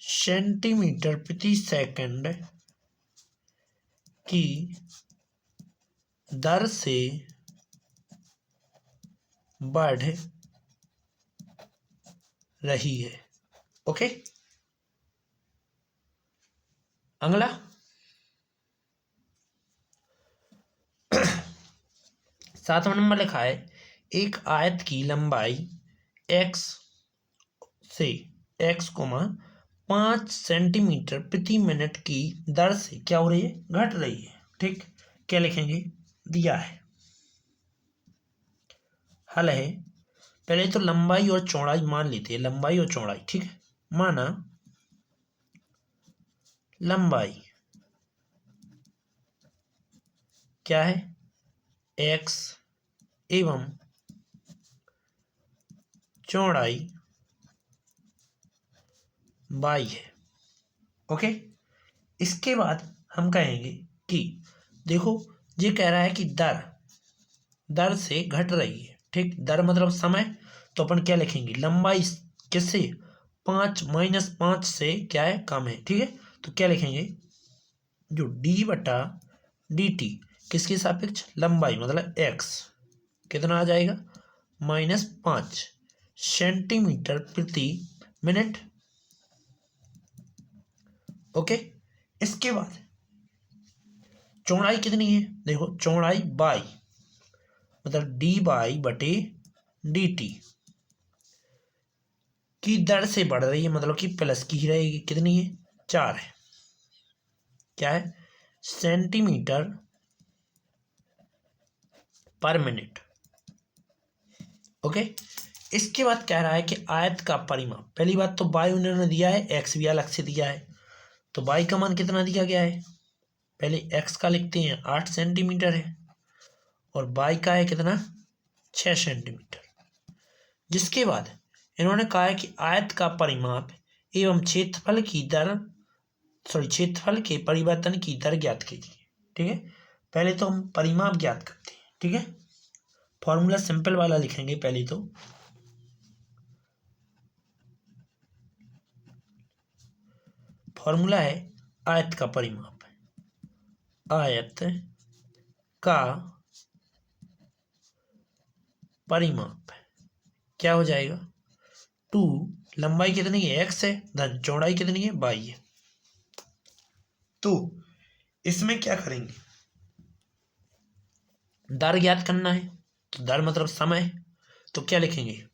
सेंटीमीटर प्रति सेकंड की दर से बढ़ रही है। ओके, अगला 7वां नंबर लिखा है, एक आयत की लंबाई x से x, 5 सेंटीमीटर प्रति मिनट की दर से क्या हो रही है, घट रही है। ठीक, क्या लिखेंगे, दिया है, हल है, पहले तो लंबाई और चौड़ाई मान लेते हैं, लंबाई और चौड़ाई। ठीक है, माना लंबाई क्या है, x, एवं चौड़ाई y है। ओके, इसके बाद हम कहेंगे कि देखो, ये कह रहा है कि दर, दर से घट रही है। ठीक, दर मतलब समय, तो अपन क्या लिखेंगे, लंबाई किससे, 5 - 5 से क्या है, कम है। ठीक है, तो क्या लिखेंगे, जो d/dt किसके सापेक्ष, लंबाई मतलब x, कितना आ जाएगा, -5 सेंटीमीटर प्रति मिनट। ओके, इसके बाद चौड़ाई कितनी है, देखो चौड़ाई y, मतलब dy/dt की दर से बढ़ रही है, मतलब कि प्लस की ही रहेगी, कितनी है, 4 है, क्या है, सेंटीमीटर पर मिनट। ओके, इसके बाद कह रहा है कि आयत का परिमाप, पहली बात तो y उन्होंने दिया है, x भी अलग से दिया है, तो y का मान कितना दिया गया है, पहले x का लिखते हैं, 8 सेंटीमीटर है, और y का है कितना, 6 सेंटीमीटर। जिसके बाद इन्होंने कहा है कि आयत का परिमाप एवं क्षेत्रफल की दर, क्षेत्रफल के परिवर्तन की दर ज्ञात कीजिए। ठीक है, पहले तो हम परिमाप ज्ञात करते हैं। ठीक है, फॉर्मूला सिंपल वाला लिखेंगे पहले तो, फॉर्मूला है आयत का परिमाप, आयत का परिमाप क्या हो जाएगा? 2 लंबाई कितनी है? x है, धन चौड़ाई कितनी है? y है। तो इसमें क्या करेंगे? दर ज्ञात करना है, तो दर मतलब समय, तो क्या लिखेंगे?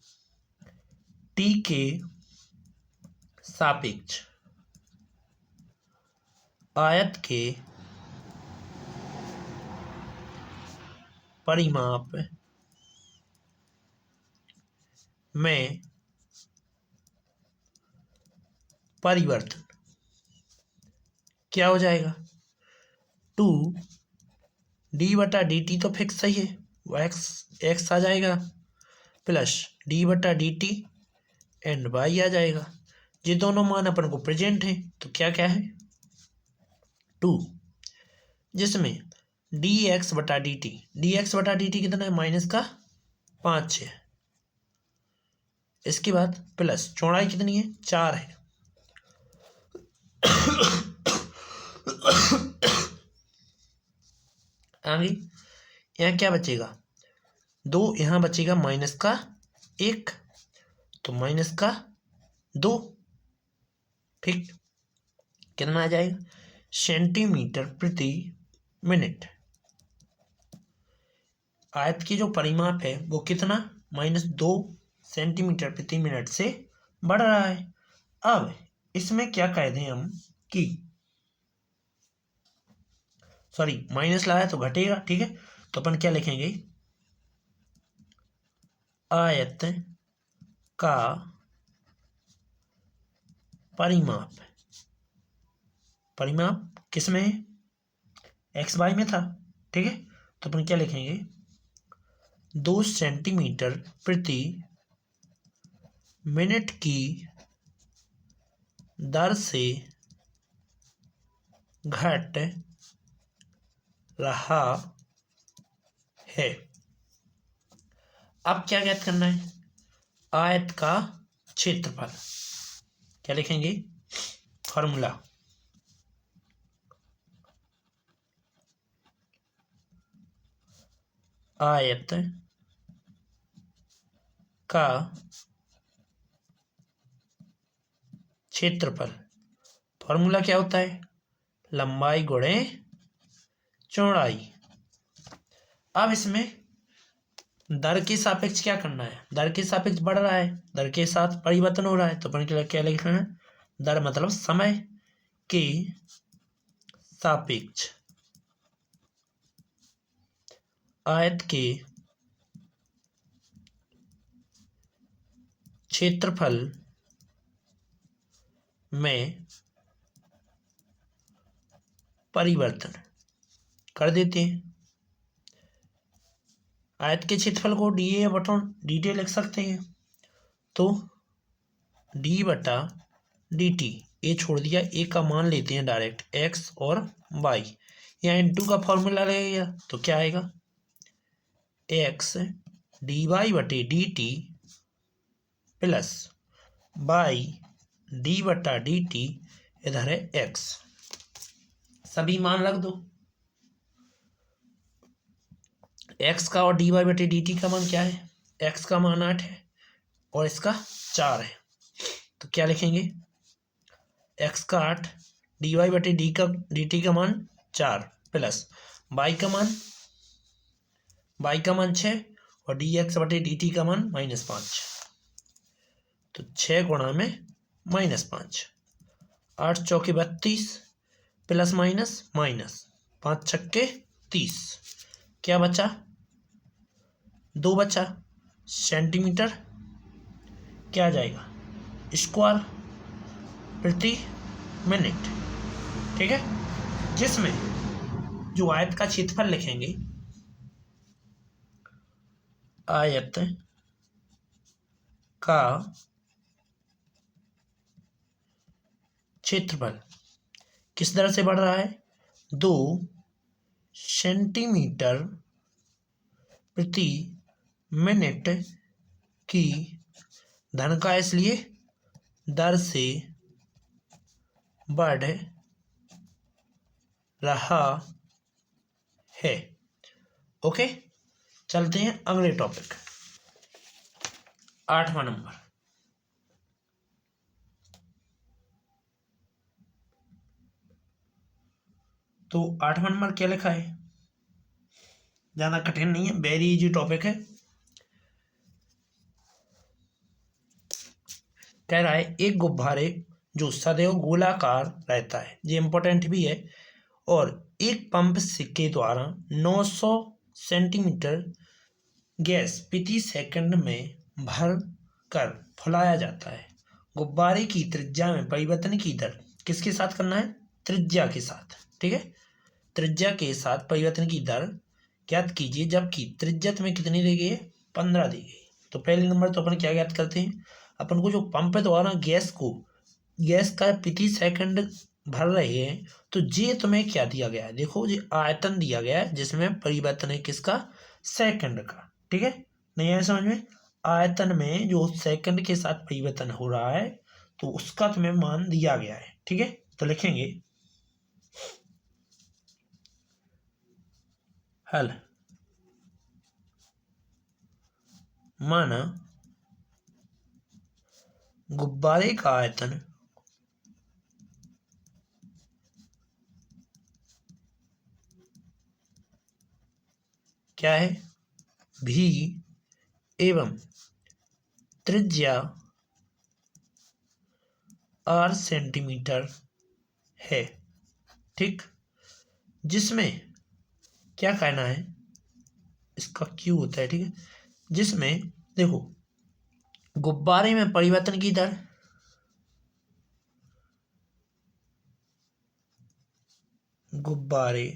t के सापेक्ष आयत के परिमाप में परिवर्तन क्या हो जाएगा? 2 d/dt तो फिक्स सही है, वो x आ जाएगा, प्लस d/dt एंड y आ जाएगा। ये दोनों मान अपन को प्रेजेंट है, तो क्या क्या है? 2, जिसमें dx/dt कितना है? -5 है। इसके बाद प्लस चौड़ाई कितनी है? 4 है। आगे यहाँ क्या बचेगा? 2, यहाँ बचेगा -1, तो -2, ठीक। कितना आ जाएगा? सेंटीमीटर प्रति मिनट। आयत की जो परिमाप है वो कितना? -2 सेंटीमीटर प्रति मिनट से बढ़ रहा है। अब इसमें क्या कह दें हम कि सॉरी माइनस लगाया तो घटेगा, ठीक है। तो अपन क्या लिखेंगे? आयत का परिमाप किस में है? एक्स वाई में था, ठीक है। तो अपन क्या लिखेंगे? 2 सेंटीमीटर प्रति मिनट की दर से घट रहा है। अब क्या ज्ञात करना है? आयत का क्षेत्रफल। क्या लिखेंगे? फॉर्मूला आयत का क्षेत्रफल। फॉर्मूला क्या होता है? लंबाई गुणे चौड़ाई। अब इसमें दर के सापेक्ष क्या करना है? दर के सापेक्ष बढ़ रहा है, दर के साथ परिवर्तन हो रहा है, तो अपन क्या लिखना है? दर मतलब समय के सापेक्ष आयत के क्षेत्रफल में परिवर्तन कर देते हैं। आयत के क्षेत्रफल को डी लिख सकते हैं, तो d/dt, ए छोड़ दिया, ए का मान लेते हैं डायरेक्ट, x और y। यहाँ इंटू का फॉर्मूला रहेगा, तो क्या आएगा? x dy/dt plus y d/dt, इधर है x। सभी मान रख दो। x का और dy/dt का मान क्या है? x का मान 8 है और इसका 4 है, तो क्या लिखेंगे? x का 8, dy/dt का मान 4 प्लस y का मान 6 और dx/dt का मान -5, तो 6 गुणा में -5, 8 चौके 32 प्लस माइनस 5 छक्के 30, क्या बचा? 2 बचा। सेंटीमीटर क्या आ जाएगा? स्क्वायर प्रति मिनट, ठीक है। जिसमें जो आयत का क्षेत्रफल लिखेंगे, आयत का क्षेत्रफल किस तरह से बढ़ रहा है? 2 सेंटीमीटर प्रति मिनट की धन का इसलिए दर से बढ़ रहा है। ओके, चलते हैं अगले टॉपिक, 8वां नंबर। तो 8वां नंबर क्या लिखा है, ज़्यादा कठिन नहीं है, वेरी इजी टॉपिक है। कह रहा है एक गुब्बारे जो सदैव गोलाकार रहता है, ये इंपॉर्टेंट भी है, और एक पंप के द्वारा 900 सेंटीमीटर गैस प्रति सेकंड में भर कर फुलाया जाता है। गुब्बारे की त्रिज्या में परिवर्तन की दर किसके साथ करना है, त्रिज्या के साथ, ठीक है। त्रिज्या के साथ परिवर्तन की दर ज्ञात कीजिए, जबकि त्रिज्या में कितनी दी गई है, 15 दी गई। तो पहले नंबर तो अपन क्या ज्ञात करते हैं, अपन को जो पंप द्वारा गैस का प्रति सेकंड भर रहे हैं, तो ये तुम्हें क्या दिया गया है, देखो ये आयतन दिया गया है जिसमें परिवर्तन है किसका, सेकंड का, ठीक है। नहीं है समझ में, आयतन में जो सेकंड के साथ परिवर्तन हो रहा है तो उसका तुम्हें मान दिया गया है, ठीक है। तो लिखेंगे हल, माना गुब्बारे का आयतन क्या है, भी, एवं त्रिज्या r सेंटीमीटर है, ठीक। जिसमें क्या कहना है, इसका Q होता है, ठीक है। जिसमें देखो गुब्बारे में परिवर्तन की दर, गुब्बारे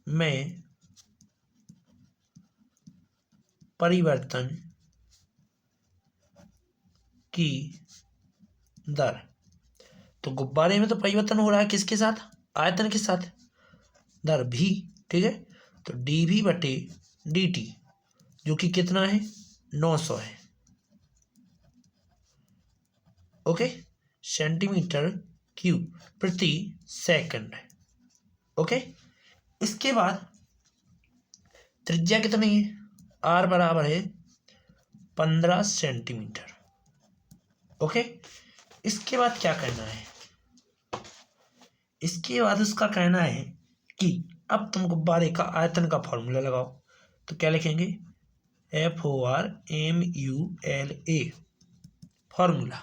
में परिवर्तन की दर, तो गुब्बारे में तो परिवर्तन हो रहा है किसके साथ, आयतन के साथ, दर भी, ठीक है। तो dv बटे dt जो कि कितना है, 900 है, ओके, सेंटीमीटर क्यूब प्रति सेकंड, ओके। इसके बाद त्रिज्या कितनी है, r बराबर है 15 सेंटीमीटर, ओके। इसके बाद क्या करना है, इसके बाद उसका कहना है कि अब तुम गुब्बारे का आयतन का फॉर्मूला लगाओ। तो क्या लिखेंगे, FORMULA, फॉर्मूला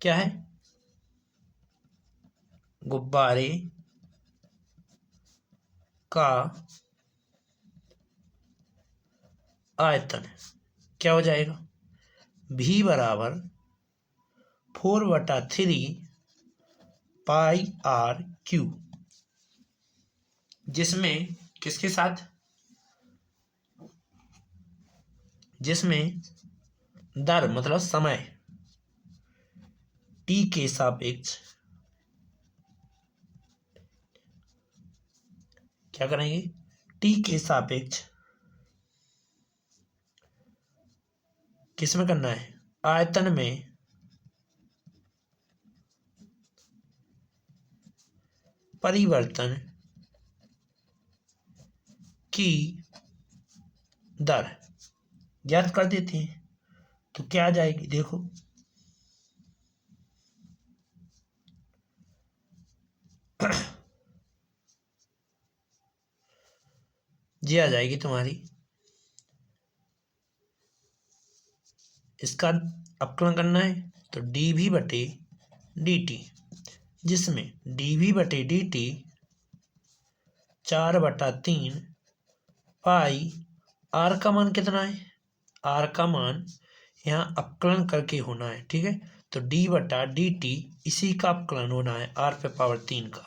क्या है, गुब्बारे का आयतन क्या हो जाएगा, V बराबर 4/3 पाई आर क्यू, जिसमें किसके साथ, जिसमें दर मतलब समय t के सापेक्ष क्या करेंगे, t के सापेक्ष किसमें करना है, आयतन में परिवर्तन की दर ज्ञात कर देते हैं। तो क्या आ जाएगी, देखो ये आ जाएगी तुम्हारी, इसका अपकलन करना है तो dv बटे dt, जिसमें dv बटे dt 4/3 पाई, r का मान कितना है, r का मान यहाँ अपकलन करके होना है, ठीक है। तो d बटा dt इसी का अपकलन होना है r पे पावर 3 का,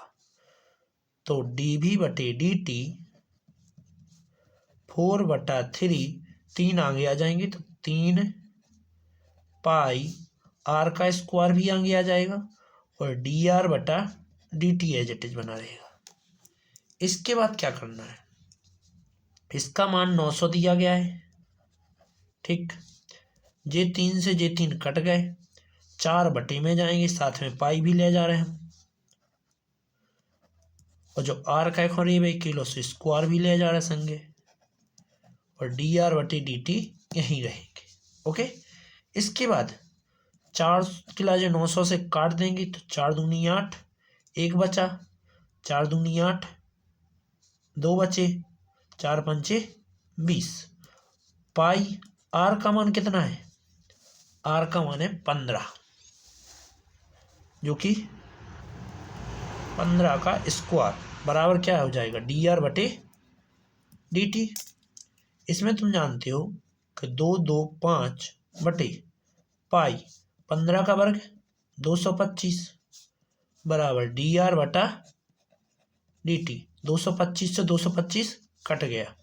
तो dv बटे dt 4/3, 3 आगे आ जाएंगे तो 3 पाई, r का स्क्वायर भी आगे आ जाएगा, और dr बटा dt एज इट इज बना रहेगा। इसके बाद क्या करना है, इसका मान 900 दिया गया है, ठीक। जे 3 से जे 3 कट गए, 4 बटे में जाएंगे, साथ में पाई भी ले जा रहे हैं हम, और जो आर का करीब 1 किलो से स्क्वायर भी ले जा रहा है संगे, और डी आर बटे डी टी यहीं रहेंगे। ओके, इसके बाद 4 किला जो 900 से काट देंगे तो 4 दूनी 8, 1 बचा, 4 दूनी 8, 2 बचे, 4 पंचे 20। पाई आर का मान कितना है? आर का मान है 15, जो कि 15 का स्क्वायर बराबर क्या हो जाएगा? डी आर बटे डी टी। इसमें तुम जानते हो कि 2 2 5 बटे पाई 15 का वर्ग 225 बराबर डी आर बटा डी टी। 225 से 225 कट गया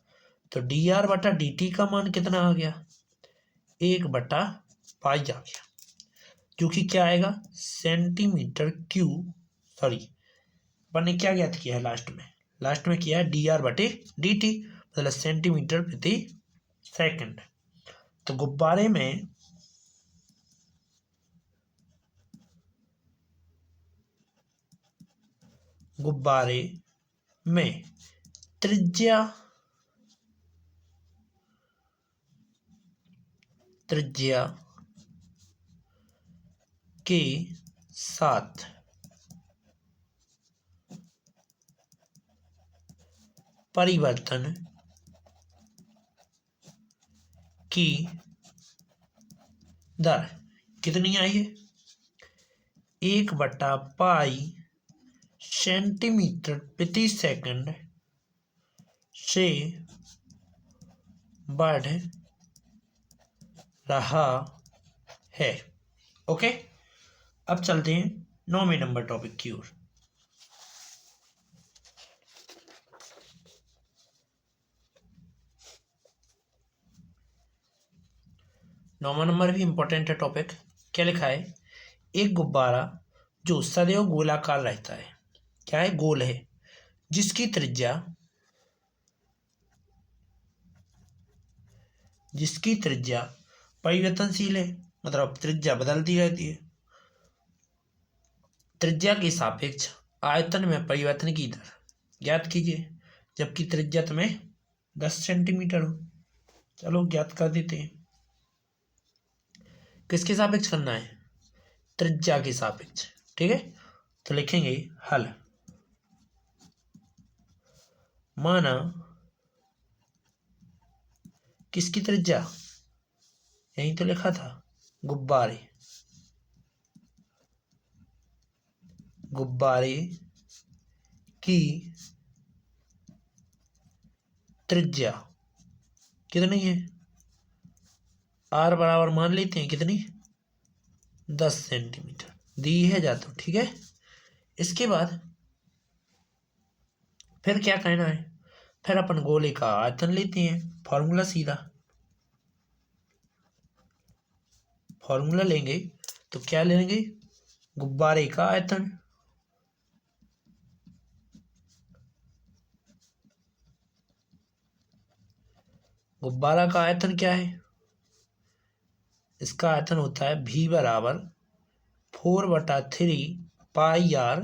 तो डी आर बटा डी टी का मान कितना आ गया? 1 बटा पाई आ गया, जो कि क्या आएगा? Centimetre cube. सॉरी, अपन ने क्या ज्ञात किया है लास्ट में किया है डी आर बटे डी टी, मतलब सेंटीमीटर प्रति सेकंड। तो गुब्बारे में त्रिज्या के साथ परिवर्तन की दर कितनी आई है? 1 बटा पाई सेंटीमीटर प्रति सेकंड से बढ़ रहा है। ओके, अब चलते हैं 9वें नंबर टॉपिक की ओर। 9वां नंबर भी इंपॉर्टेंट है टॉपिक। क्या लिखा है? एक गुब्बारा जो सदैव गोलाकार रहता है, क्या है? गोल है, जिसकी त्रिज्या परिवर्तनशील है, मतलब त्रिज्या बदलती रहती है। त्रिज्या के सापेक्ष आयतन में परिवर्तन की दर ज्ञात कीजिए, जबकि त्रिज्या तुम्हें 10 सेंटीमीटर हो। चलो ज्ञात कर देते हैं। किसके सापेक्ष करना है? त्रिज्या के सापेक्ष। ठीक है, तो लिखेंगे हल। माना किसकी त्रिज्या? यही तो लिखा था, गुब्बारे की त्रिज्या कितनी है? आर बराबर मान लेते हैं कितनी? 10 सेंटीमीटर दी है जा तो। ठीक है, इसके बाद फिर क्या कहना है? फिर अपन गोले का आयतन लेते हैं। फॉर्मूला सीधा फॉर्मूला लेंगे तो क्या लेंगे? गुब्बारे का आयतन। गुब्बारा का आयतन क्या है? इसका आयतन होता है V बराबर 4/3 पाई आर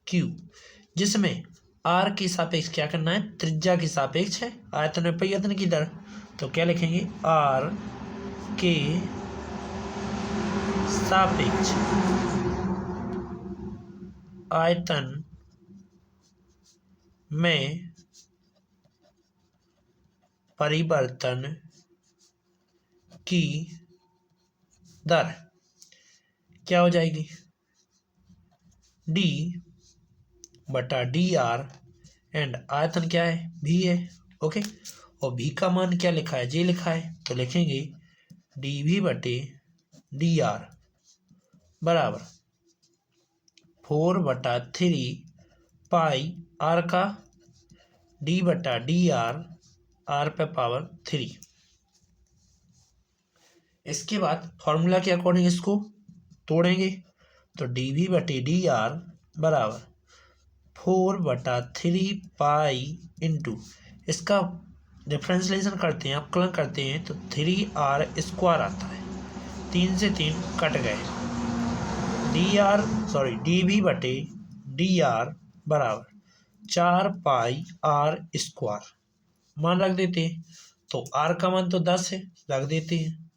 क्यूब, जिसमें आर के सापेक्ष क्या करना है? त्रिज्या के सापेक्ष है आयतन में परिवर्तन की दर। तो क्या लिखेंगे? आर के सापेक्ष आयतन में परिवर्तन की दर क्या हो जाएगी? D बटा डी आर, एंड आयतन क्या है? V है। ओके, और V का मान क्या लिखा है? J लिखा है, तो लिखेंगे dV बटे डी आर बराबर 4/3 पाई आर का D बटा डी आर, आर पे पावर 3। इसके बाद फॉर्मूला के अकॉर्डिंग इसको तोड़ेंगे तो dV बटे डी आर बराबर 4/3 पाई इंटू, इसका डिफ्रेंशिएशन करते हैं, अवकलन करते हैं तो 3r स्क्वायर आता है। 3 से 3 कट गए। dV बटे डी आर बराबर 4 पाई आर स्क्वायर मान रख देते हैं। तो आर का मान तो 10 है, रख देते हैं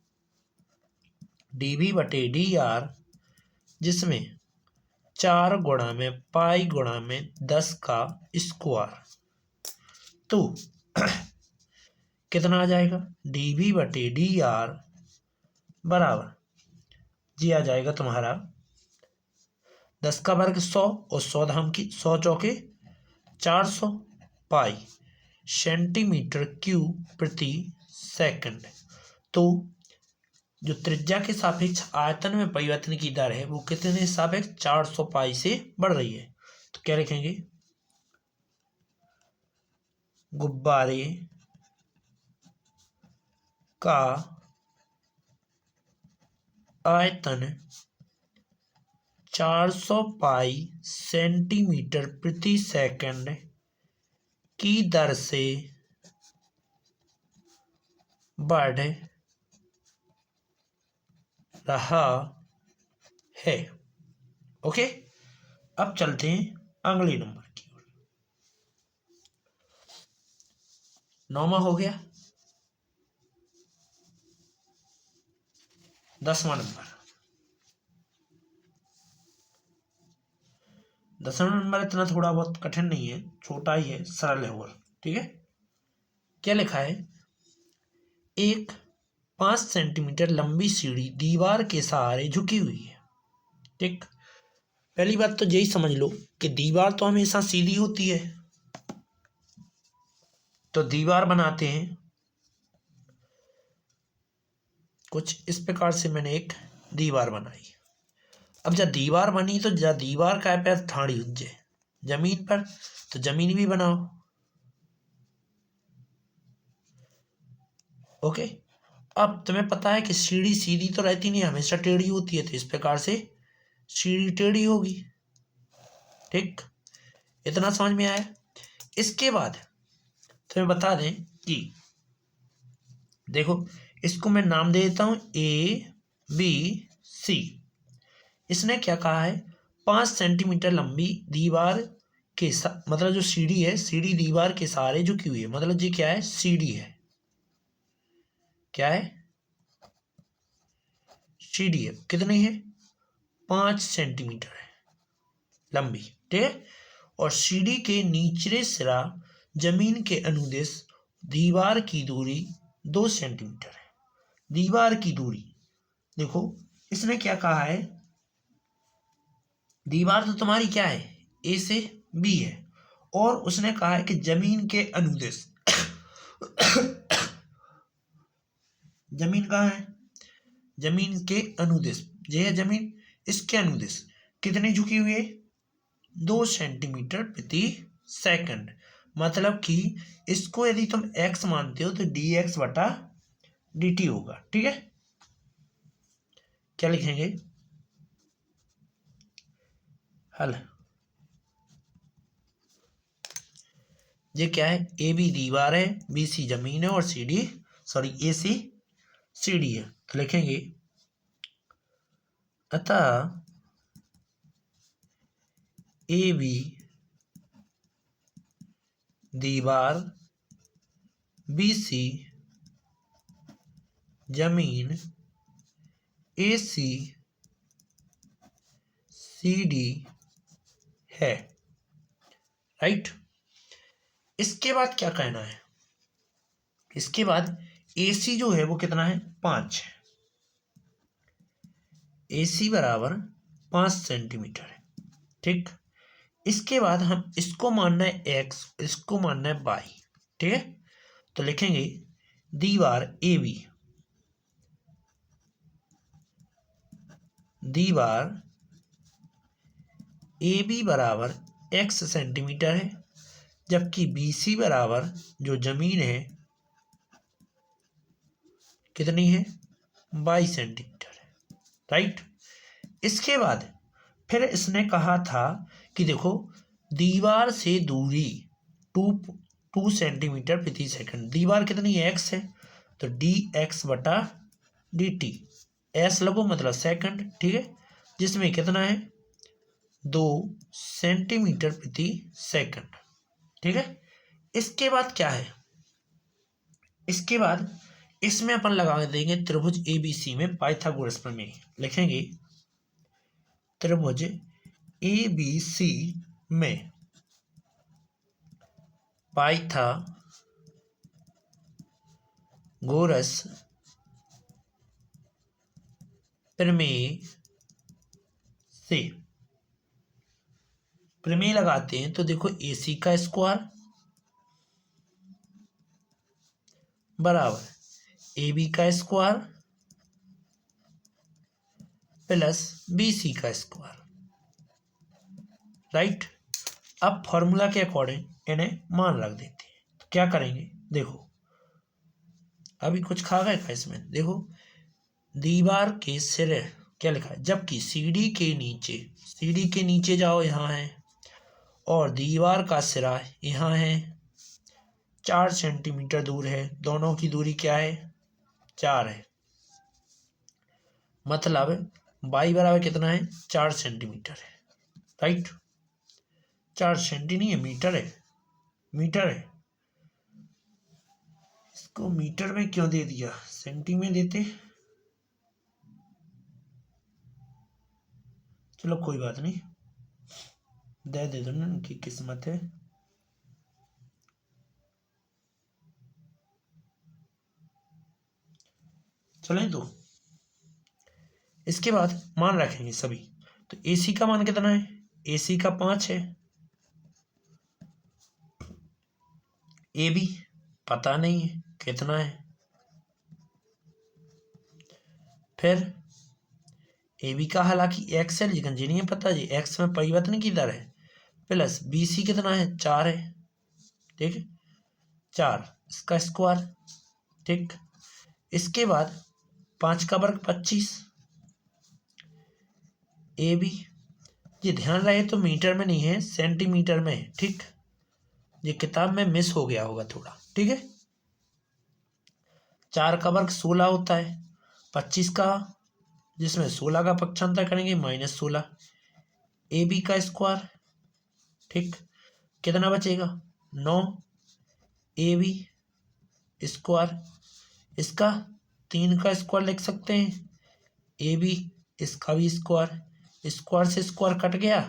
dv बटे डी आर, जिसमें 4 गुणा में पाई गुणा में 10 का स्क्वायर, तो कितना आ जाएगा dv बटे डी आर बराबर जी आ जाएगा तुम्हारा 10 का वर्ग 100 और 100 धाम की 100 चौके 400 पाई सेंटीमीटर क्यूब प्रति सेकंड। तो जो त्रिज्या के सापेक्ष आयतन में परिवर्तन की दर है वो कितने सापेक्ष 400 पाई से बढ़ रही है। तो क्या लिखेंगे, गुब्बारे का आयतन 400 पाई सेंटीमीटर प्रति सेकंड की दर से बढ़ रहा है। ओके, अब चलते हैं अगले नंबर की ओर। 9वां हो गया। 10वां नंबर। 10वां नंबर इतना थोड़ा बहुत कठिन नहीं है, छोटा ही है, सरल है और ठीक है। क्या लिखा है, एक 5 सेंटीमीटर लंबी सीढ़ी दीवार के सहारे झुकी हुई है। ठीक, पहली बात तो यही समझ लो कि दीवार तो हमेशा सीधी होती है। तो दीवार बनाते हैं कुछ इस प्रकार से। मैंने एक दीवार बनाई। अब जब दीवार बनी तो जब दीवार का पैर ठाड़ी हुज्जे जमीन पर, तो जमीन भी बनाओ। ओके, अब तुम्हें पता है कि सीढ़ी सीधी तो रहती नहीं, हमेशा टेढ़ी होती है, तो इस प्रकार से सीढ़ी टेढ़ी होगी। ठीक, इतना समझ में आया। इसके बाद तुम्हें बता दें कि देखो, इसको मैं नाम दे देता हूं ABC। इसने क्या कहा है, 5 सेंटीमीटर लंबी दीवार के मतलब जो सीढ़ी है, सीढ़ी दीवार के सहारे झुकी हुई है। मतलब ये क्या है, सीढ़ी है। क्या है, सीढ़ी है। कितनी है, 5 सेंटीमीटर है लंबी। ठीक है, और सीढ़ी के निचले सिरा जमीन के अनुदेश दीवार की दूरी 2 सेंटीमीटर है। दीवार की दूरी देखो, इसने क्या कहा है, दीवार तो तुम्हारी क्या है, ए से बी है, और उसने कहा है कि जमीन के अनुदेश जमीन कहाँ है, जमीन के अनुदेश, ये है जमीन, इसके अनुदेश कितनी झुकी हुई है, 2 सेंटीमीटर प्रति सेकंड। मतलब कि इसको यदि तुम x मानते हो तो dx बटा dt होगा। ठीक है, क्या लिखेंगे, हल। ये क्या है, ए बी दीवार है, बी सी जमीन है, और सी डी ए सी सीढ़ी है। तो लिखेंगे अतः ए बी दीवार, बी सी जमीन, ए सी सी डी है। राइट, इसके बाद क्या कहना है, इसके बाद ए सी जो है वो कितना है, 5 है। ए सी बराबर 5 सेंटीमीटर है। ठीक, इसके बाद हम इसको मानना है x, इसको मानना है y। ठीक है, तो लिखेंगे दीवार ए बी, दीवार ए बी बराबर x सेंटीमीटर है, जबकि बी सी बराबर जो जमीन है कितनी है, 22 सेंटीमीटर है। राइट, इसके बाद फिर इसने कहा था कि देखो, दीवार से दूरी 2 सेंटीमीटर प्रति सेकंड। दीवार कितनी है, x है, तो dx बटा dt, s लगो मतलब सेकंड। ठीक है, जिसमें कितना है, 2 सेंटीमीटर प्रति सेकंड। ठीक है। इसके बाद क्या है, इसके बाद इसमें अपन लगा देंगे त्रिभुज ABC में पाइथागोरस प्रमेय। लिखेंगे त्रिभुज ABC में पाइथागोरस प्रमेय से प्रमेय लगाते हैं तो देखो AC का स्क्वायर बराबर AB का स्क्वायर प्लस BC का स्क्वायर, राइट। अब फॉर्मूला के अकॉर्डिंग इन्हें मान रख देते हैं। तो क्या करेंगे, देखो अभी कुछ खा गए का इसमें, देखो दीवार के सिरे क्या लिखा है, जबकि सीढ़ी के नीचे जाओ यहाँ है और दीवार का सिरा यहाँ है, 4 सेंटीमीटर दूर है, दोनों की दूरी क्या है 4 है। मतलब y बराबर कितना है 4 सेंटीमीटर है, राइट। 4 सेंटी नहीं है, मीटर है, मीटर है। इसको मीटर में क्यों दे दिया, सेंटी में देते, चलो कोई बात नहीं, दे दो ना, उनकी किस्मत है। चलें तो इसके बाद मान रखेंगे सभी। तो AC का मान कितना है, AC का 5 है, AB पता नहीं है कितना है, फिर AB का हालांकि x है लेकिन जी नहीं पता जी, x में परिवर्तन की दर है, प्लस BC कितना है 4 है, ठीक है 4 इसका स्क्वायर, ठीक। इसके बाद 5 का वर्ग 25, AB ये ध्यान रहे तो मीटर में नहीं है, सेंटीमीटर में है, ठीक। ये किताब में मिस हो गया होगा थोड़ा, ठीक है। 4 का वर्ग 16 होता है, 25 का जिसमें 16 का पक्षांतर करेंगे -16, AB का स्क्वायर, ठीक। कितना बचेगा 9 AB स्क्वायर, इसका 3 का स्क्वायर लिख सकते हैं, AB इसका भी स्क्वायर, स्क्वायर से स्क्वायर कट गया,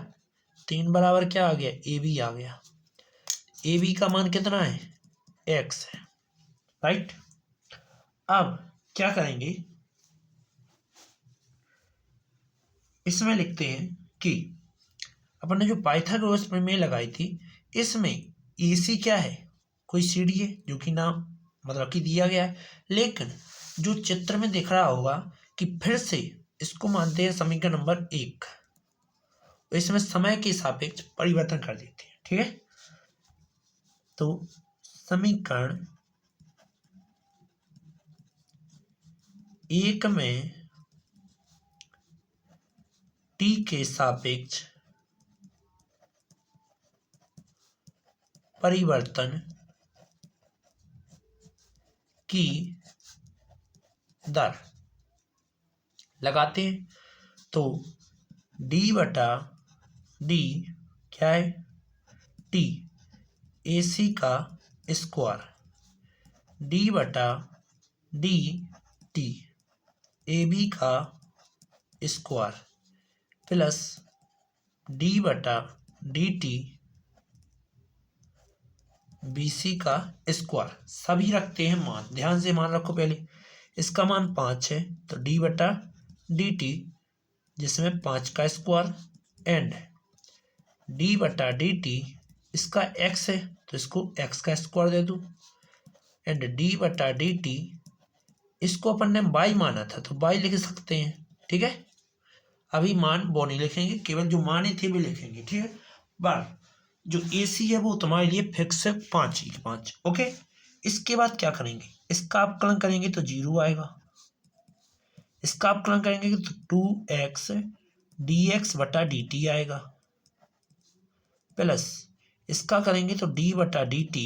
3 बराबर क्या आ गया AB आ गया। AB का मान कितना है x है, राइट। अब क्या करेंगे, इसमें लिखते हैं कि अपन ने जो पाइथागोरस प्रमेय लगाई थी, इसमें AC क्या है, कोई सीढ़ी है जो कि नाम मतलब कि दिया गया है, लेकिन जो चित्र में दिख रहा होगा कि फिर से इसको मानते हैं समीकरण नंबर 1, इसमें समय के सापेक्ष परिवर्तन कर देते हैं, ठीक है। तो समीकरण 1 में t के सापेक्ष परिवर्तन की दर लगाते हैं तो d/d क्या है t, AC का स्क्वायर, d/dt AB का स्क्वायर प्लस d/dt BC का स्क्वायर, सभी रखते हैं मान, ध्यान से मान रखो। पहले इसका मान 5 है तो d/dt जिसमें 5 का स्क्वायर एंड d/dt इसका x है तो इसको x का स्क्वायर दे दूं एंड d/dt इसको अपन ने y माना था तो y लिख सकते हैं, ठीक है। अभी मान वो नहीं लिखेंगे, केवल जो माने थे वे लिखेंगे, ठीक है। बार जो AC है वो तुम्हारे लिए फिक्स है 5 ही 5, ओके। इसके बाद क्या करेंगे, इसका अवकलन करेंगे तो 0 आएगा, इसका अवकलन करेंगे तो 2x dx/dt आएगा, प्लस इसका करेंगे तो d/dt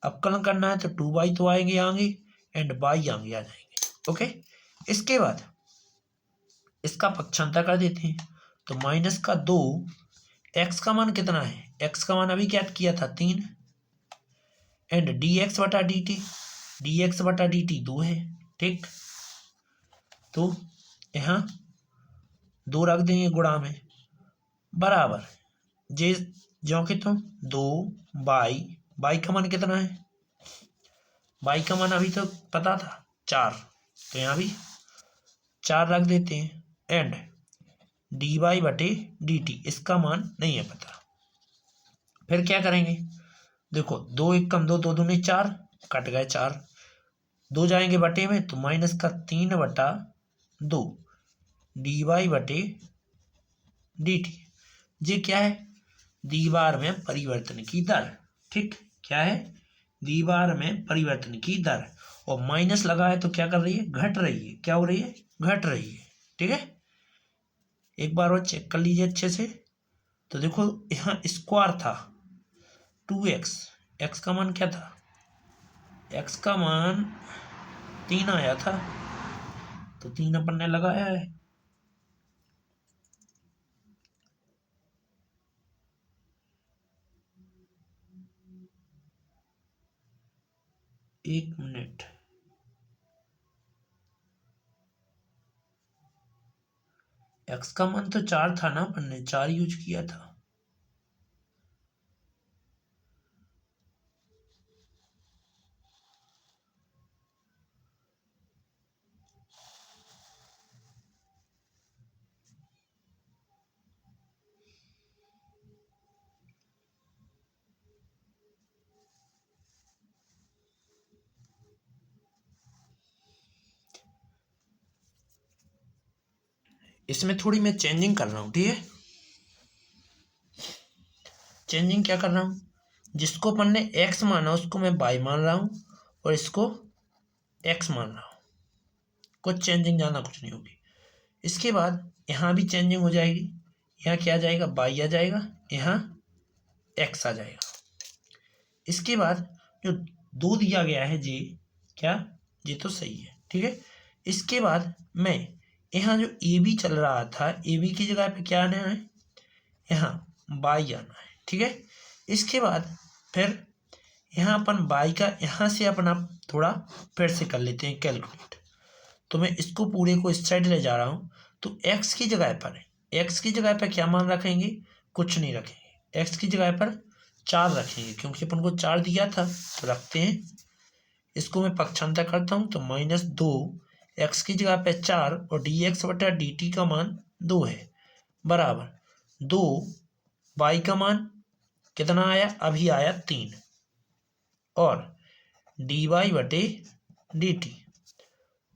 अवकलन करना है तो 2y तो आएंगे आगे एंड y आगे आ जाएंगे, ओके। इसके बाद इसका पक्षांतर कर देते हैं तो -2 एक्स का मान कितना है, एक्स का मान अभी क्या किया था 3, एंड डी एक्स बटा डी टी, डी एक्स बटा डी टी 2 है। ठीक, तो यहाँ 2 रख देंगे गुणा में, बराबर जे जो कि तुम 2 बाई, बाई का मान कितना है, बाई का मान अभी तो पता था 4, तो यहाँ भी 4 रख देते हैं, एंड डी वाई बटे डी टी, इसका मान नहीं है पता। फिर क्या करेंगे, देखो 2 एक कम 2, 2 दूनी 4, कट गए 4, 2 जाएंगे बटे में तो माइनस का 3 बटा 2 डी वाई बटे डी टी। ये क्या है, दीवार में परिवर्तन की दर। ठीक, क्या है, दीवार में परिवर्तन की दर, और माइनस लगा है तो क्या कर रही है, घट रही है, क्या हो रही है, घट रही है। ठीक है, एक बार और चेक कर लीजिए अच्छे से। तो देखो यहाँ स्क्वायर था 2x, x का मान क्या था, x का मान 3 आया था, तो 3 अपन ने लगाया है। एक मिनट, x का मान तो 4 था ना, अपन ने 4 यूज किया था। इसमें थोड़ी मैं चेंजिंग कर रहा हूँ। ठीक है, चेंजिंग क्या कर रहा हूँ, जिसको अपन ने x माना उसको मैं y मान रहा हूँ, और इसको x मान रहा हूँ। कुछ चेंजिंग जाना कुछ नहीं होगी। इसके बाद यहाँ भी चेंजिंग हो जाएगी, यहाँ क्या आ जाएगा, y आ जाएगा, यहाँ x आ जाएगा। इसके बाद जो 2 दिया गया है जी, क्या, ये तो सही है। ठीक है, इसके बाद मैं यहाँ जो ए बी चल रहा था, ए बी की जगह पे क्या आना है, यहाँ y आना है। ठीक है, इसके बाद फिर यहाँ अपन y का यहाँ से अपना थोड़ा फिर से कर लेते हैं कैलकुलेट। तो मैं इसको पूरे को इस साइड ले जा रहा हूँ, तो x की जगह पर, x की जगह पर क्या मान रखेंगे, कुछ नहीं रखेंगे, x की जगह पर 4 रखेंगे, क्योंकि अपन को 4 दिया था, तो रखते हैं। इसको मैं पक्षांतर करता हूँ, तो -2 x की जगह पे 4 और डी एक्स बटा डी टी का मान 2 है, बराबर 2 y का मान कितना आया, अभी आया 3, और डी वाई बटे डी टी,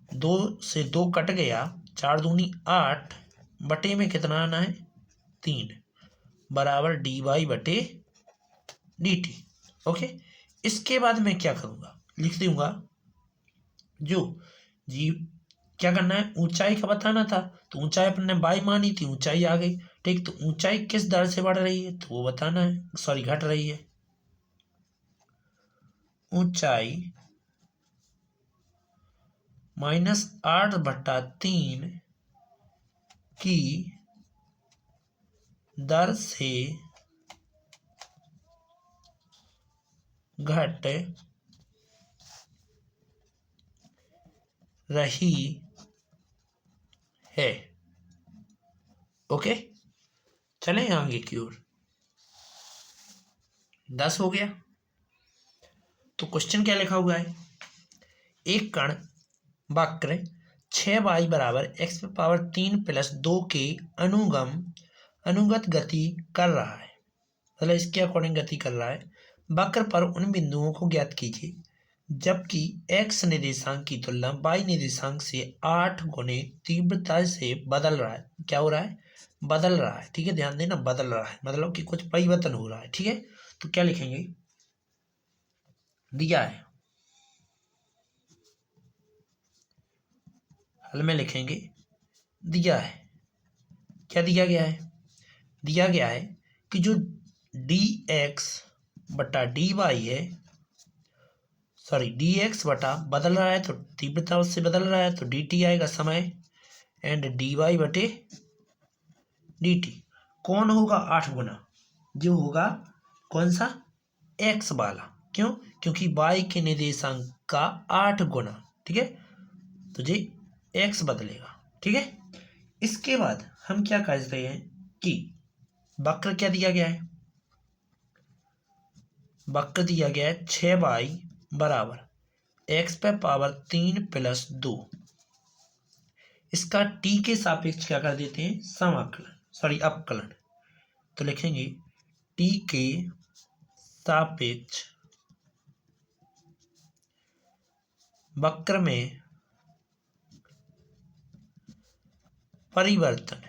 2 से 2 कट गया, 4 दूनी 8, बटे में कितना आना है 3, बराबर डी वाई बटे डी टी। ओके, इसके बाद मैं क्या करूँगा, लिख दूंगा जो जी, क्या करना है, ऊंचाई का बताना था, तो ऊंचाई अपन ने बाई मानी थी, ऊंचाई आ गई। ठीक, तो ऊंचाई किस दर से बढ़ रही है, तो वो बताना है, सॉरी घट रही है, ऊंचाई -8/3 की दर से घट रही है। ओके, चलें आगे की ओर। 10 हो गया। तो क्वेश्चन क्या लिखा हुआ है, एक कण वक्र 6y बराबर x⁻³ + 2 के अनुगत गति कर रहा है, मतलब इसके अकॉर्डिंग गति कर रहा है। वक्र पर उन बिंदुओं को ज्ञात कीजिए जबकि x निर्देशांक की तुलना y निर्देशांक से 8 गुने तीव्रता से बदल रहा है। क्या हो रहा है, बदल रहा है। ठीक है, ध्यान देना, बदल रहा है मतलब कि कुछ परिवर्तन हो रहा है। ठीक है, तो क्या लिखेंगे, दिया है, हल में लिखेंगे दिया है, क्या दिया गया है, दिया गया है कि जो dx बटा dy है, सॉरी dx बटा बदल रहा है तो तीव्रता उससे बदल रहा है, तो dt आएगा समय, एंड dy बटे dt कौन होगा 8 गुना, जो होगा कौन सा, एक्स वाला। क्यों, क्योंकि वाई के निर्देशांक का 8 गुना, ठीक है, तो जी एक्स बदलेगा, ठीक है। इसके बाद हम क्या कर रहे हैं कि वक्र क्या दिया गया है, वक्र दिया गया है 6y बराबर एक्स पे पावर 3 प्लस 2। इसका टी के सापेक्ष क्या कर देते हैं, समाकलन, सॉरी अपकलन। तो लिखेंगे टी के सापेक्ष वक्र में परिवर्तन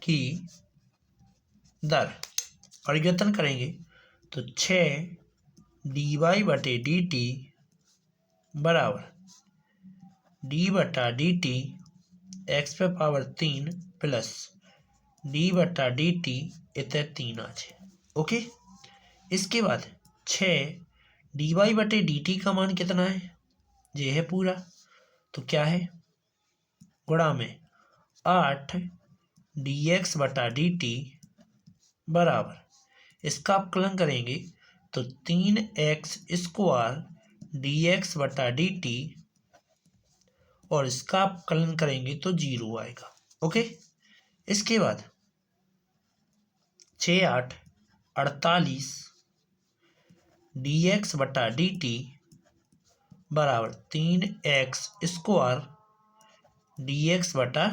की दर, परिवर्तन करेंगे तो 6 dy बटे डी टी बराबर डी बटा डी टी एक्स पे पावर 3 प्लस डी बटा डी टी इतने 3 आज है, ओके। इसके बाद 6 डी वाई बटे डी टी का मान कितना है, ये है पूरा, तो क्या है गुणा में 8 डी एक्स बटा डी टी बराबर, इसका अपकलन करेंगे तो 3x स्क्वायर डी एक्स बटा डी टी, और इसका अपकलन करेंगे तो 0 आएगा, ओके। इसके बाद 6 8 48 डी एक्स बटा डी टी बराबर 3x स्क्वायर डी एक्स बटा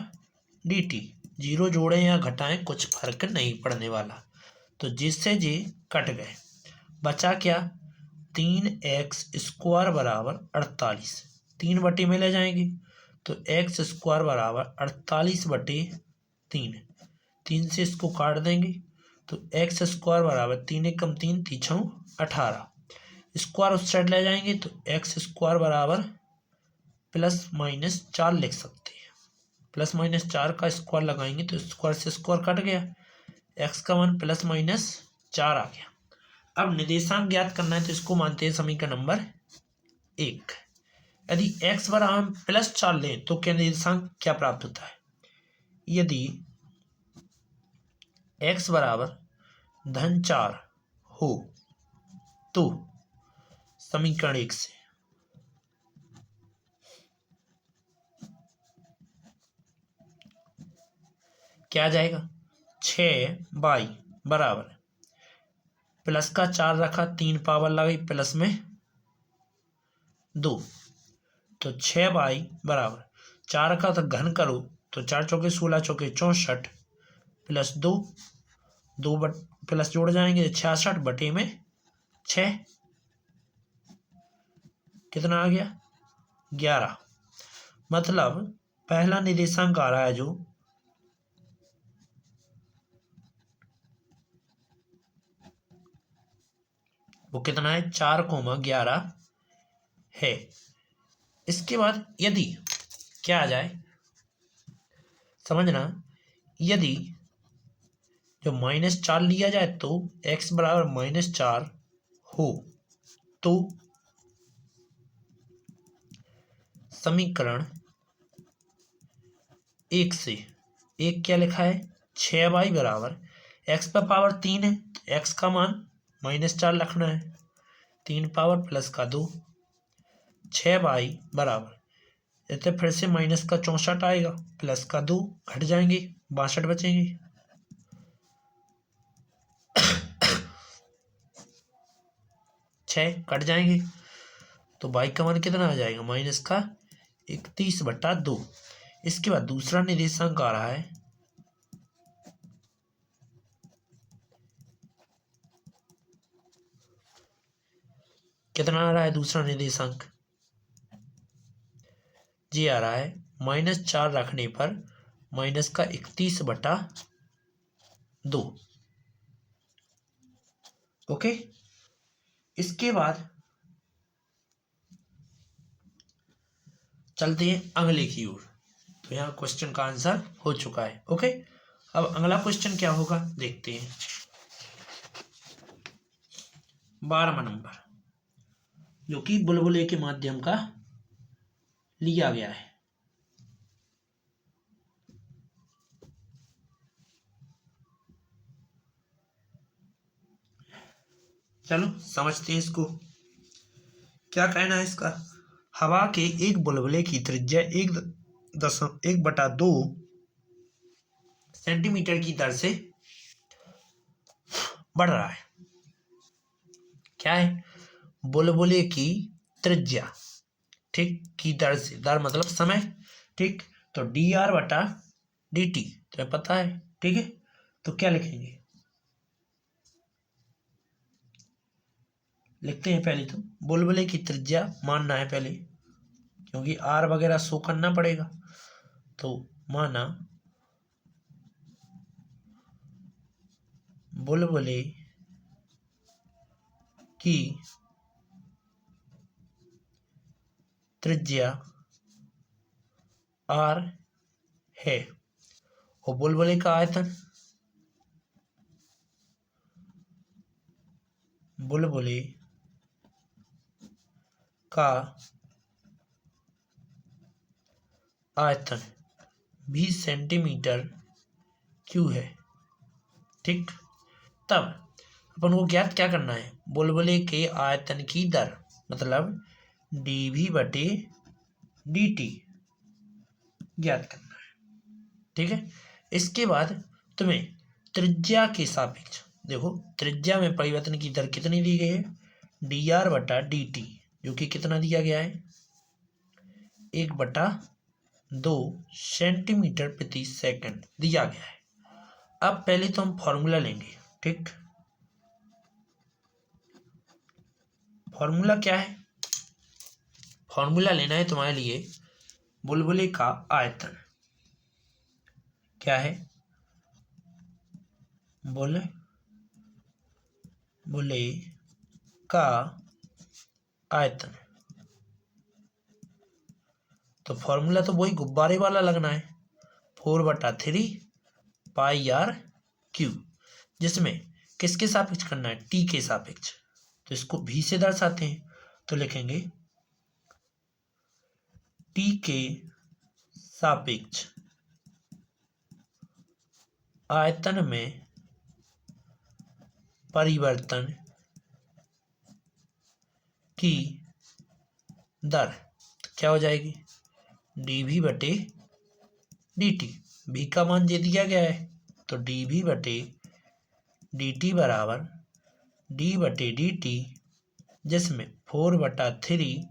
डी टी, 0 जोड़ें या घटाएं कुछ फर्क नहीं पड़ने वाला, तो जिससे जे कट गए, बचा क्या 3x स्क्वायर बराबर 48, 3 बटे में ले जाएंगे तो x स्क्वायर बराबर 48 बटे 3, 3 से इसको काट देंगे तो x स्क्वायर बराबर 3 एकम 3 तीछों 18, स्क्वायर उस साइड ले जाएंगे तो x स्क्वायर बराबर प्लस माइनस 4 लिख सकते हैं, प्लस माइनस 4 का स्क्वायर लगाएंगे तो स्क्वायर से स्क्वायर कट गया, x का मान प्लस माइनस 4 आ गया। अब निर्देशांक ज्ञात करना है तो इसको मानते हैं समीकरण नंबर 1। यदि x बराबर हम प्लस 4 लें तो क्या निर्देशांक क्या प्राप्त होता है, यदि x बराबर धन 4 हो तो समीकरण 1 से क्या आ जाएगा, 6y बराबर प्लस का 4 रखा, 3 पावर लगाई प्लस में 2, तो 6y बराबर 4 का तो घन करो तो 4 चौके 16 चौके 64 प्लस 2 प्लस जोड़ जाएंगे 66 बटे में 6, कितना आ गया 11। मतलब पहला निर्देशांक आ रहा है जो वो कितना है 4,11 है। इसके बाद यदि क्या आ जाए समझना, यदि जो -4 लिया जाए तो x बराबर -4 हो तो समीकरण 1 से, एक क्या लिखा है 6y बराबर x पर पावर 3 है तो x का मान -4 रखना है, 3 पावर प्लस का 2, 6y बराबर इतने फिर से माइनस का 64 आएगा, प्लस का 2 घट जाएंगे 62 बचेंगे, 6 कट जाएंगे तो y का मान कितना आ जाएगा माइनस का 31/2। इसके बाद दूसरा निर्देशांक आ रहा है कितना आ रहा है दूसरा निर्देशांक, जी आ रहा है -4 रखने पर माइनस का 31/2, ओके। इसके बाद चलते हैं अगले की ओर, तो यहाँ क्वेश्चन का आंसर हो चुका है, ओके। अब अगला क्वेश्चन क्या होगा देखते हैं, 12वां नंबर जो कि बुलबुले के माध्यम का लिया गया है। चलो समझते हैं इसको। क्या कहना है इसका? हवा के एक बुलबुले की त्रिज्या 1/2 सेंटीमीटर की दर से बढ़ रहा है। क्या है? बुलबुले की त्रिज्या, ठीक, की दर से, दर मतलब समय, ठीक। तो dr/dt तुम्हें पता है, ठीक है। तो क्या लिखेंगे? लिखते हैं पहले तो बुलबुले की त्रिज्या मानना है पहले, क्योंकि r वगैरह शो करना पड़ेगा। तो माना बुलबुले की त्रिज्या r है और बुलबुले का आयतन, बुलबुले का आयतन 20 सेंटीमीटर क्यूब है, ठीक। तब अपन को ज्ञात क्या करना है? बुलबुले के आयतन की दर, मतलब dv/dt ज्ञात करना है, ठीक है। इसके बाद तुम्हें त्रिज्या के सापेक्ष, देखो त्रिज्या में परिवर्तन की दर कितनी दी गई है? dr/dt, जो कि कितना दिया गया है? 1/2 सेंटीमीटर प्रति सेकंड दिया गया है। अब पहले तो हम फॉर्मूला लेंगे, ठीक। फॉर्मूला क्या है? फॉर्मूला लेना है तुम्हारे लिए बुलबुले का आयतन। क्या है? बुलबुले का आयतन। तो फॉर्मूला तो वही गुब्बारे वाला लगना है, 4/3 πr3, जिसमें किसके सापेक्ष करना है? टी के सापेक्ष। तो इसको भी से दर्शाते हैं, तो लिखेंगे टी के सापेक्ष आयतन में परिवर्तन की दर क्या हो जाएगी? dv/dt। v का मान दे दिया गया है, तो dv/dt बराबर d/dt, जिसमें 4/3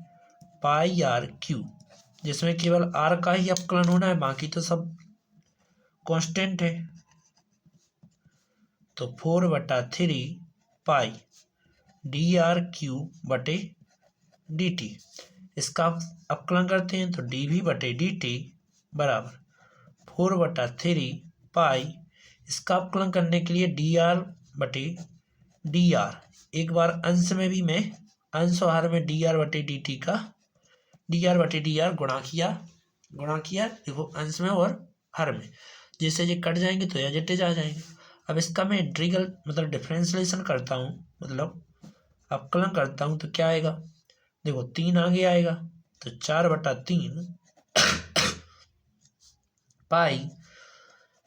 πr3, जिसमें केवल r का ही अपकलन होना है, बाकी तो सब कांस्टेंट है। तो 4/3 पाई dr3/dt, इसका अपकलन करते हैं तो dv/dt बराबर 4/3 पाई, इसका अपकलन करने के लिए dr/dr, एक बार अंश में भी मैं अंश और हर में dr/dt का dr/dr गुणा किया, देखो अंश में और हर में, जैसे ये कट जाएंगे तो एज इट इज आ जाएंगे। अब इसका मैं इंटीग्रल मतलब डिफरेंशिएशन करता हूँ, मतलब अपकलन करता हूँ, तो क्या आएगा? देखो 3 आगे आएगा, तो 4/3 पाई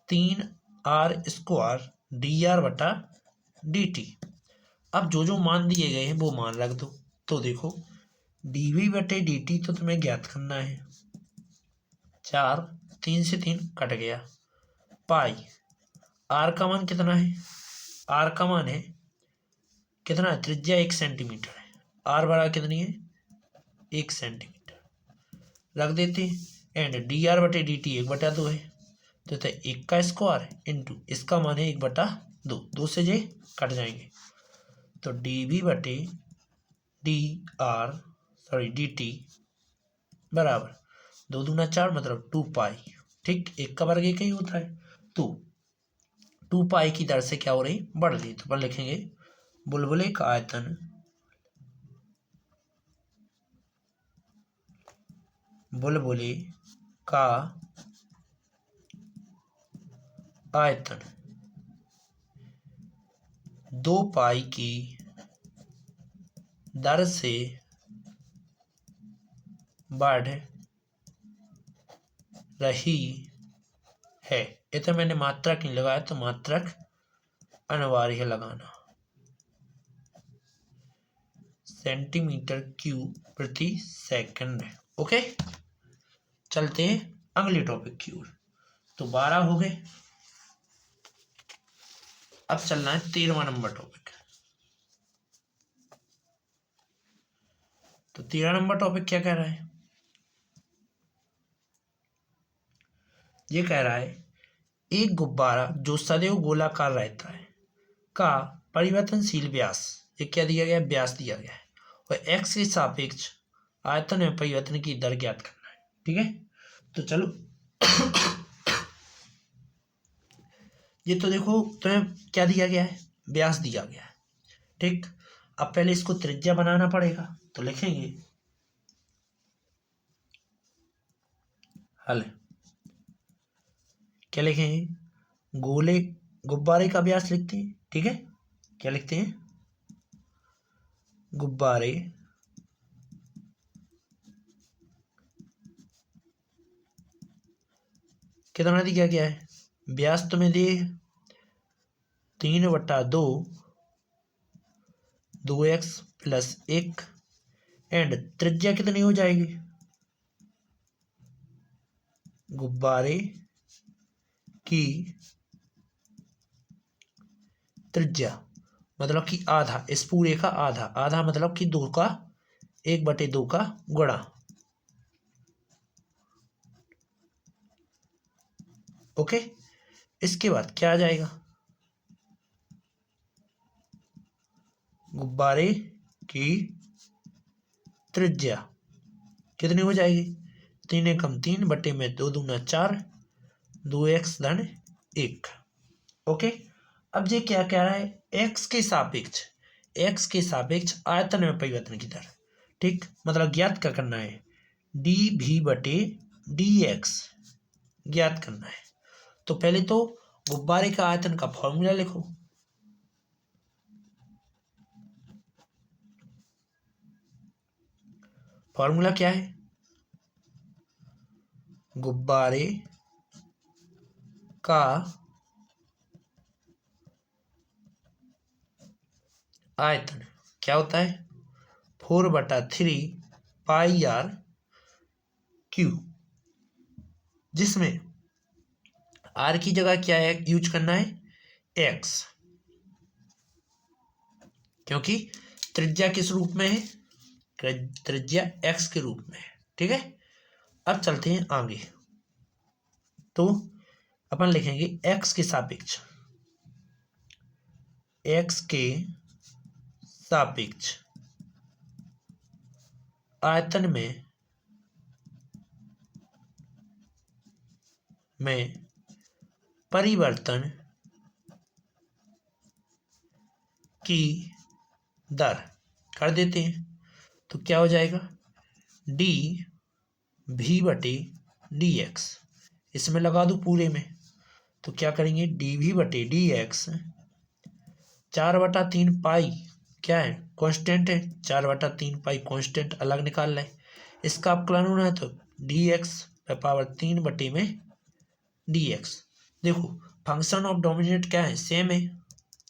3r² dr/dt। अब जो मान दिए गए हैं वो मान रख दो। तो देखो dv/dt तो तुम्हें ज्ञात करना है, 4, 3 से 3 कट गया, पाई r का मान कितना है? r का मान है कितना है? त्रिज्या 1 सेंटीमीटर है, r बराबर कितनी है? 1 सेंटीमीटर रख देते हैं, एंड dr/dt 1/2 है, तो 1 का स्क्वायर इंटू इसका मान है 1/2, 2 से जे कट जाएंगे, तो dt बराबर 2 दूना 4 मतलब 2 पाई, ठीक। 1 का वर्ग 1 ही होता है, तो 2 पाई की दर से क्या हो रही? बढ़ रही। तो पर लिखेंगे बुलबुले का आयतन, बुलबुले का आयतन 2 पाई की दर से बढ़ रही है। इतना मैंने मात्रक नहीं लगाया, तो मात्रक अनिवार्य है लगाना। सेंटीमीटर क्यूब प्रति सेकंड। ओके, चलते हैं अगले टॉपिक की ओर। तो 12 हो गए, अब चलना है 13वां नंबर टॉपिक। तो 13 नंबर टॉपिक क्या कह रहा है? ये कह रहा है एक गुब्बारा जो सदैव गोलाकार रहता है का परिवर्तनशील व्यास, ये क्या दिया गया है? व्यास दिया गया है, और एक्स के सापेक्ष आयतन में परिवर्तन की दर ज्ञात करना है। ठीक है, तो चलो ये तो देखो तुम्हें क्या दिया गया है? व्यास दिया गया है। ठीक, अब पहले इसको त्रिज्या बनाना पड़ेगा, तो लिखेंगे हल। क्या लिखेंगे? गोले गुब्बारे का व्यास लिखते हैं। ठीक है, क्या लिखते हैं? गुब्बारे कितना दिया गया है? व्यास तुम्हें दे 3/2 2x + 1 एंड त्रिज्या कितनी हो जाएगी? गुब्बारे की त्रिज्या मतलब कि आधा, इस पूरे का आधा, आधा मतलब कि 2 का 1/2 का गुणा। ओके, इसके बाद क्या आ जाएगा? गुब्बारे की त्रिज्या कितनी हो जाएगी? 3 कम 3 बटे में 2 दूना 4 2x धन 1। ओके, अब ये क्या कह रहा है? x के सापेक्ष आयतन में परिवर्तन की दर। ठीक, मतलब ज्ञात क्या करना है? dv/dx ज्ञात करना है। तो पहले तो गुब्बारे का आयतन का फॉर्मूला लिखो। फॉर्मूला क्या है? गुब्बारे का आयतन क्या होता है? 4/3 πr², जिसमें r की जगह क्या है यूज करना है? x, क्योंकि त्रिज्या किस रूप में है? त्रिज्या x के रूप में है। ठीक है, अब चलते हैं आगे। तो अपन लिखेंगे x के सापेक्ष आयतन में परिवर्तन की दर कर देते हैं। तो क्या हो जाएगा? dv/dx, इसमें लगा दूं पूरे में, तो क्या करेंगे? dv/dx 4/3 पाई क्या है? कांस्टेंट है, 4/3 पाई कांस्टेंट अलग निकाल लें। इसका अपकलन होना है तो dx⁻³ बटे में dx। देखो फंक्शन ऑफ डोमिनेट क्या है? सेम है,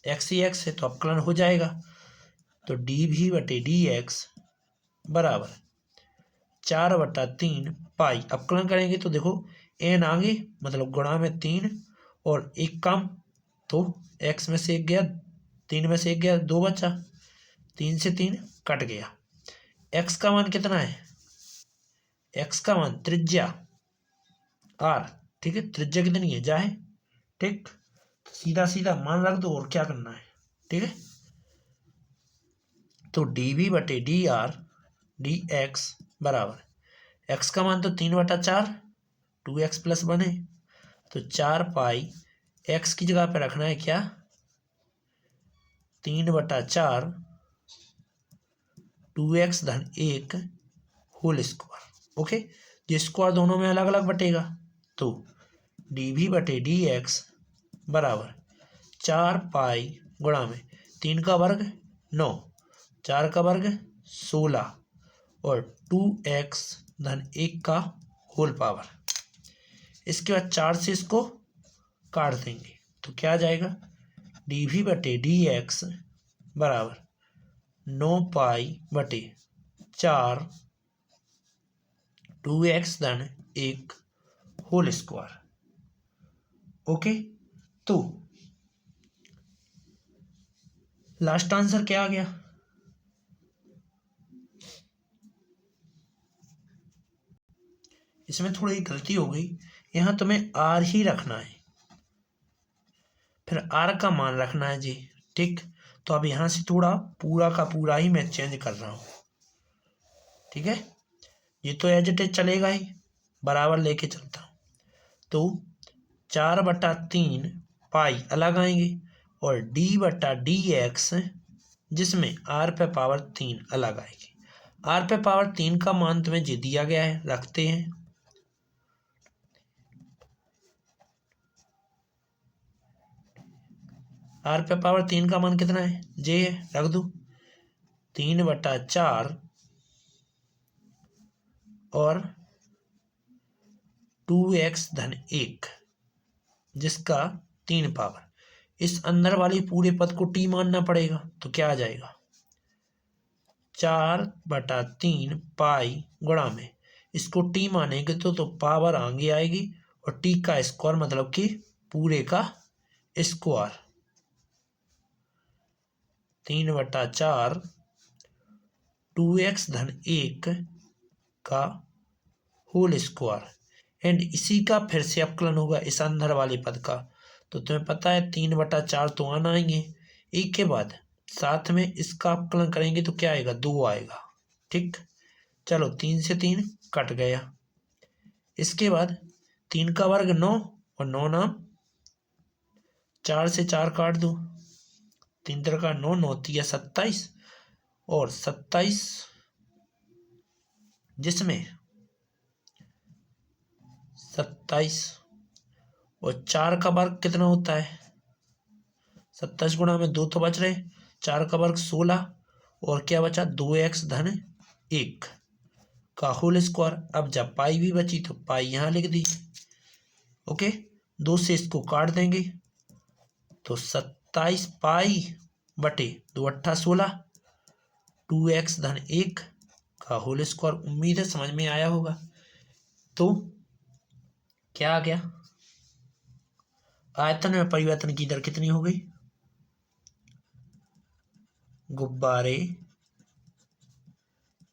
x ही x है, तो अपकलन हो जाएगा। तो dv/dx बराबर 4/3 पाई, अपकलन करेंगे तो देखो n आगे मतलब गुणा में 3 और 1 कम, तो x में से 1 गया, 3 में से 1 गया, 2 बचा, 3 से 3 कट गया। x का मान कितना है? x का मान त्रिज्या r। ठीक है, त्रिज्या कितनी है? जाए। ठीक, सीधा सीधा मान रख दो और क्या करना है। ठीक है, तो dv/dr dx बराबर x का मान तो 3/4 2x + 1 है, तो 4 पाई x की जगह पे रखना है क्या? 3/4 2x धन 1 होल स्क्वायर। ओके, ये स्क्वायर दोनों में अलग अलग बटेगा, तो dv/dx बराबर 4 पाई गुणा में 3 का वर्ग 9, 4 का वर्ग 16 और 2x धन 1 का होल पावर। इसके बाद 4 से इसको काट देंगे, तो क्या आ जाएगा? dv/dx बराबर 9π/4 2x धन 1 होल स्क्वायर। ओके, तो लास्ट आंसर क्या आ गया? इसमें थोड़ी गलती हो गई, यहाँ तुम्हें आर ही रखना है, फिर आर का मान रखना है जी। ठीक, तो अब यहाँ से थोड़ा पूरा का पूरा ही मैं चेंज कर रहा हूँ। ठीक है, ये तो एज इट इज चलेगा ही, बराबर लेके चलता हूँ। तो 4/3 पाई अलग आएंगे और d/dx जिसमें r पे पावर 3 अलग आएगी। r पे पावर 3 का मान तुम्हें जे दिया गया है, रखते हैं। r पे पावर 3 का मान कितना है? जे है, रख दो। 3/4 और 2x धन 1 जिसका 3 पावर। इस अंदर वाली पूरे पद को t मानना पड़ेगा, तो क्या आ जाएगा? 4/3 पाई गुणा में इसको t मानेंगे तो पावर आगे आएगी और t का स्क्वायर मतलब कि पूरे का स्क्वायर। 3/4 2x धन 1 का होल स्क्वायर एंड इसी का फिर से अपकलन होगा इस अंदर वाले पद का। तो तुम्हें पता है 3/4 तो आना आएंगे, एक के बाद साथ में इसका अपकलन करेंगे तो क्या आएगा? 2 आएगा। ठीक, चलो 3 से 3 कट गया। इसके बाद 3 का वर्ग 9 और 9 नाम 4 से 4 काट दो, 3 3 का 9, 9 3 27 और 27 जिसमें 27 और 4 का वर्ग कितना होता है? 27 गुणा में 2 तो बच रहे, 4 का वर्ग 16 और क्या बचा? 2x धन 1 का होल स्क्वायर। अब जब पाई भी बची तो पाई यहाँ लिख दी। ओके, 2 से इसको काट देंगे तो 27 पाई बटे 2 8 16 2x धन 1 का होल स्क्वायर। उम्मीद है समझ में आया होगा। तो क्या आ गया? आयतन में परिवर्तन की दर कितनी हो गई? गुब्बारे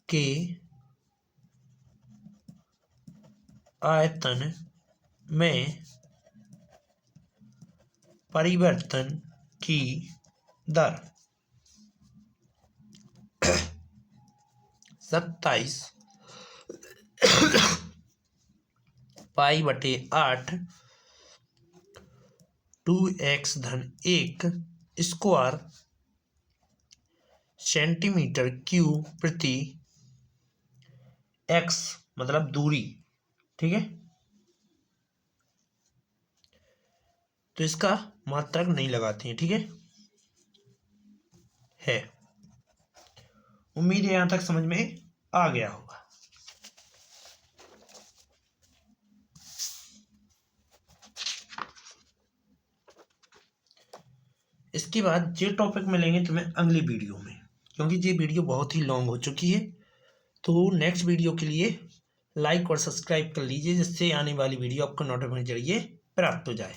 के आयतन में परिवर्तन की दर 27 पाई बटे 8 2x धन 1 स्क्वायर सेंटीमीटर क्यूब प्रति x मतलब दूरी। ठीक है, तो इसका मात्रक नहीं लगाते हैं। ठीक है, उम्मीद है यहां तक समझ में आ गया होगा। इसके बाद ये टॉपिक मिलेंगे तुम्हें अगली वीडियो में, क्योंकि ये वीडियो बहुत ही लॉन्ग हो चुकी है। तो नेक्स्ट वीडियो के लिए लाइक और सब्सक्राइब कर लीजिए, जिससे आने वाली वीडियो आपको नोटिफिकेशन जरिए प्राप्त हो जाए।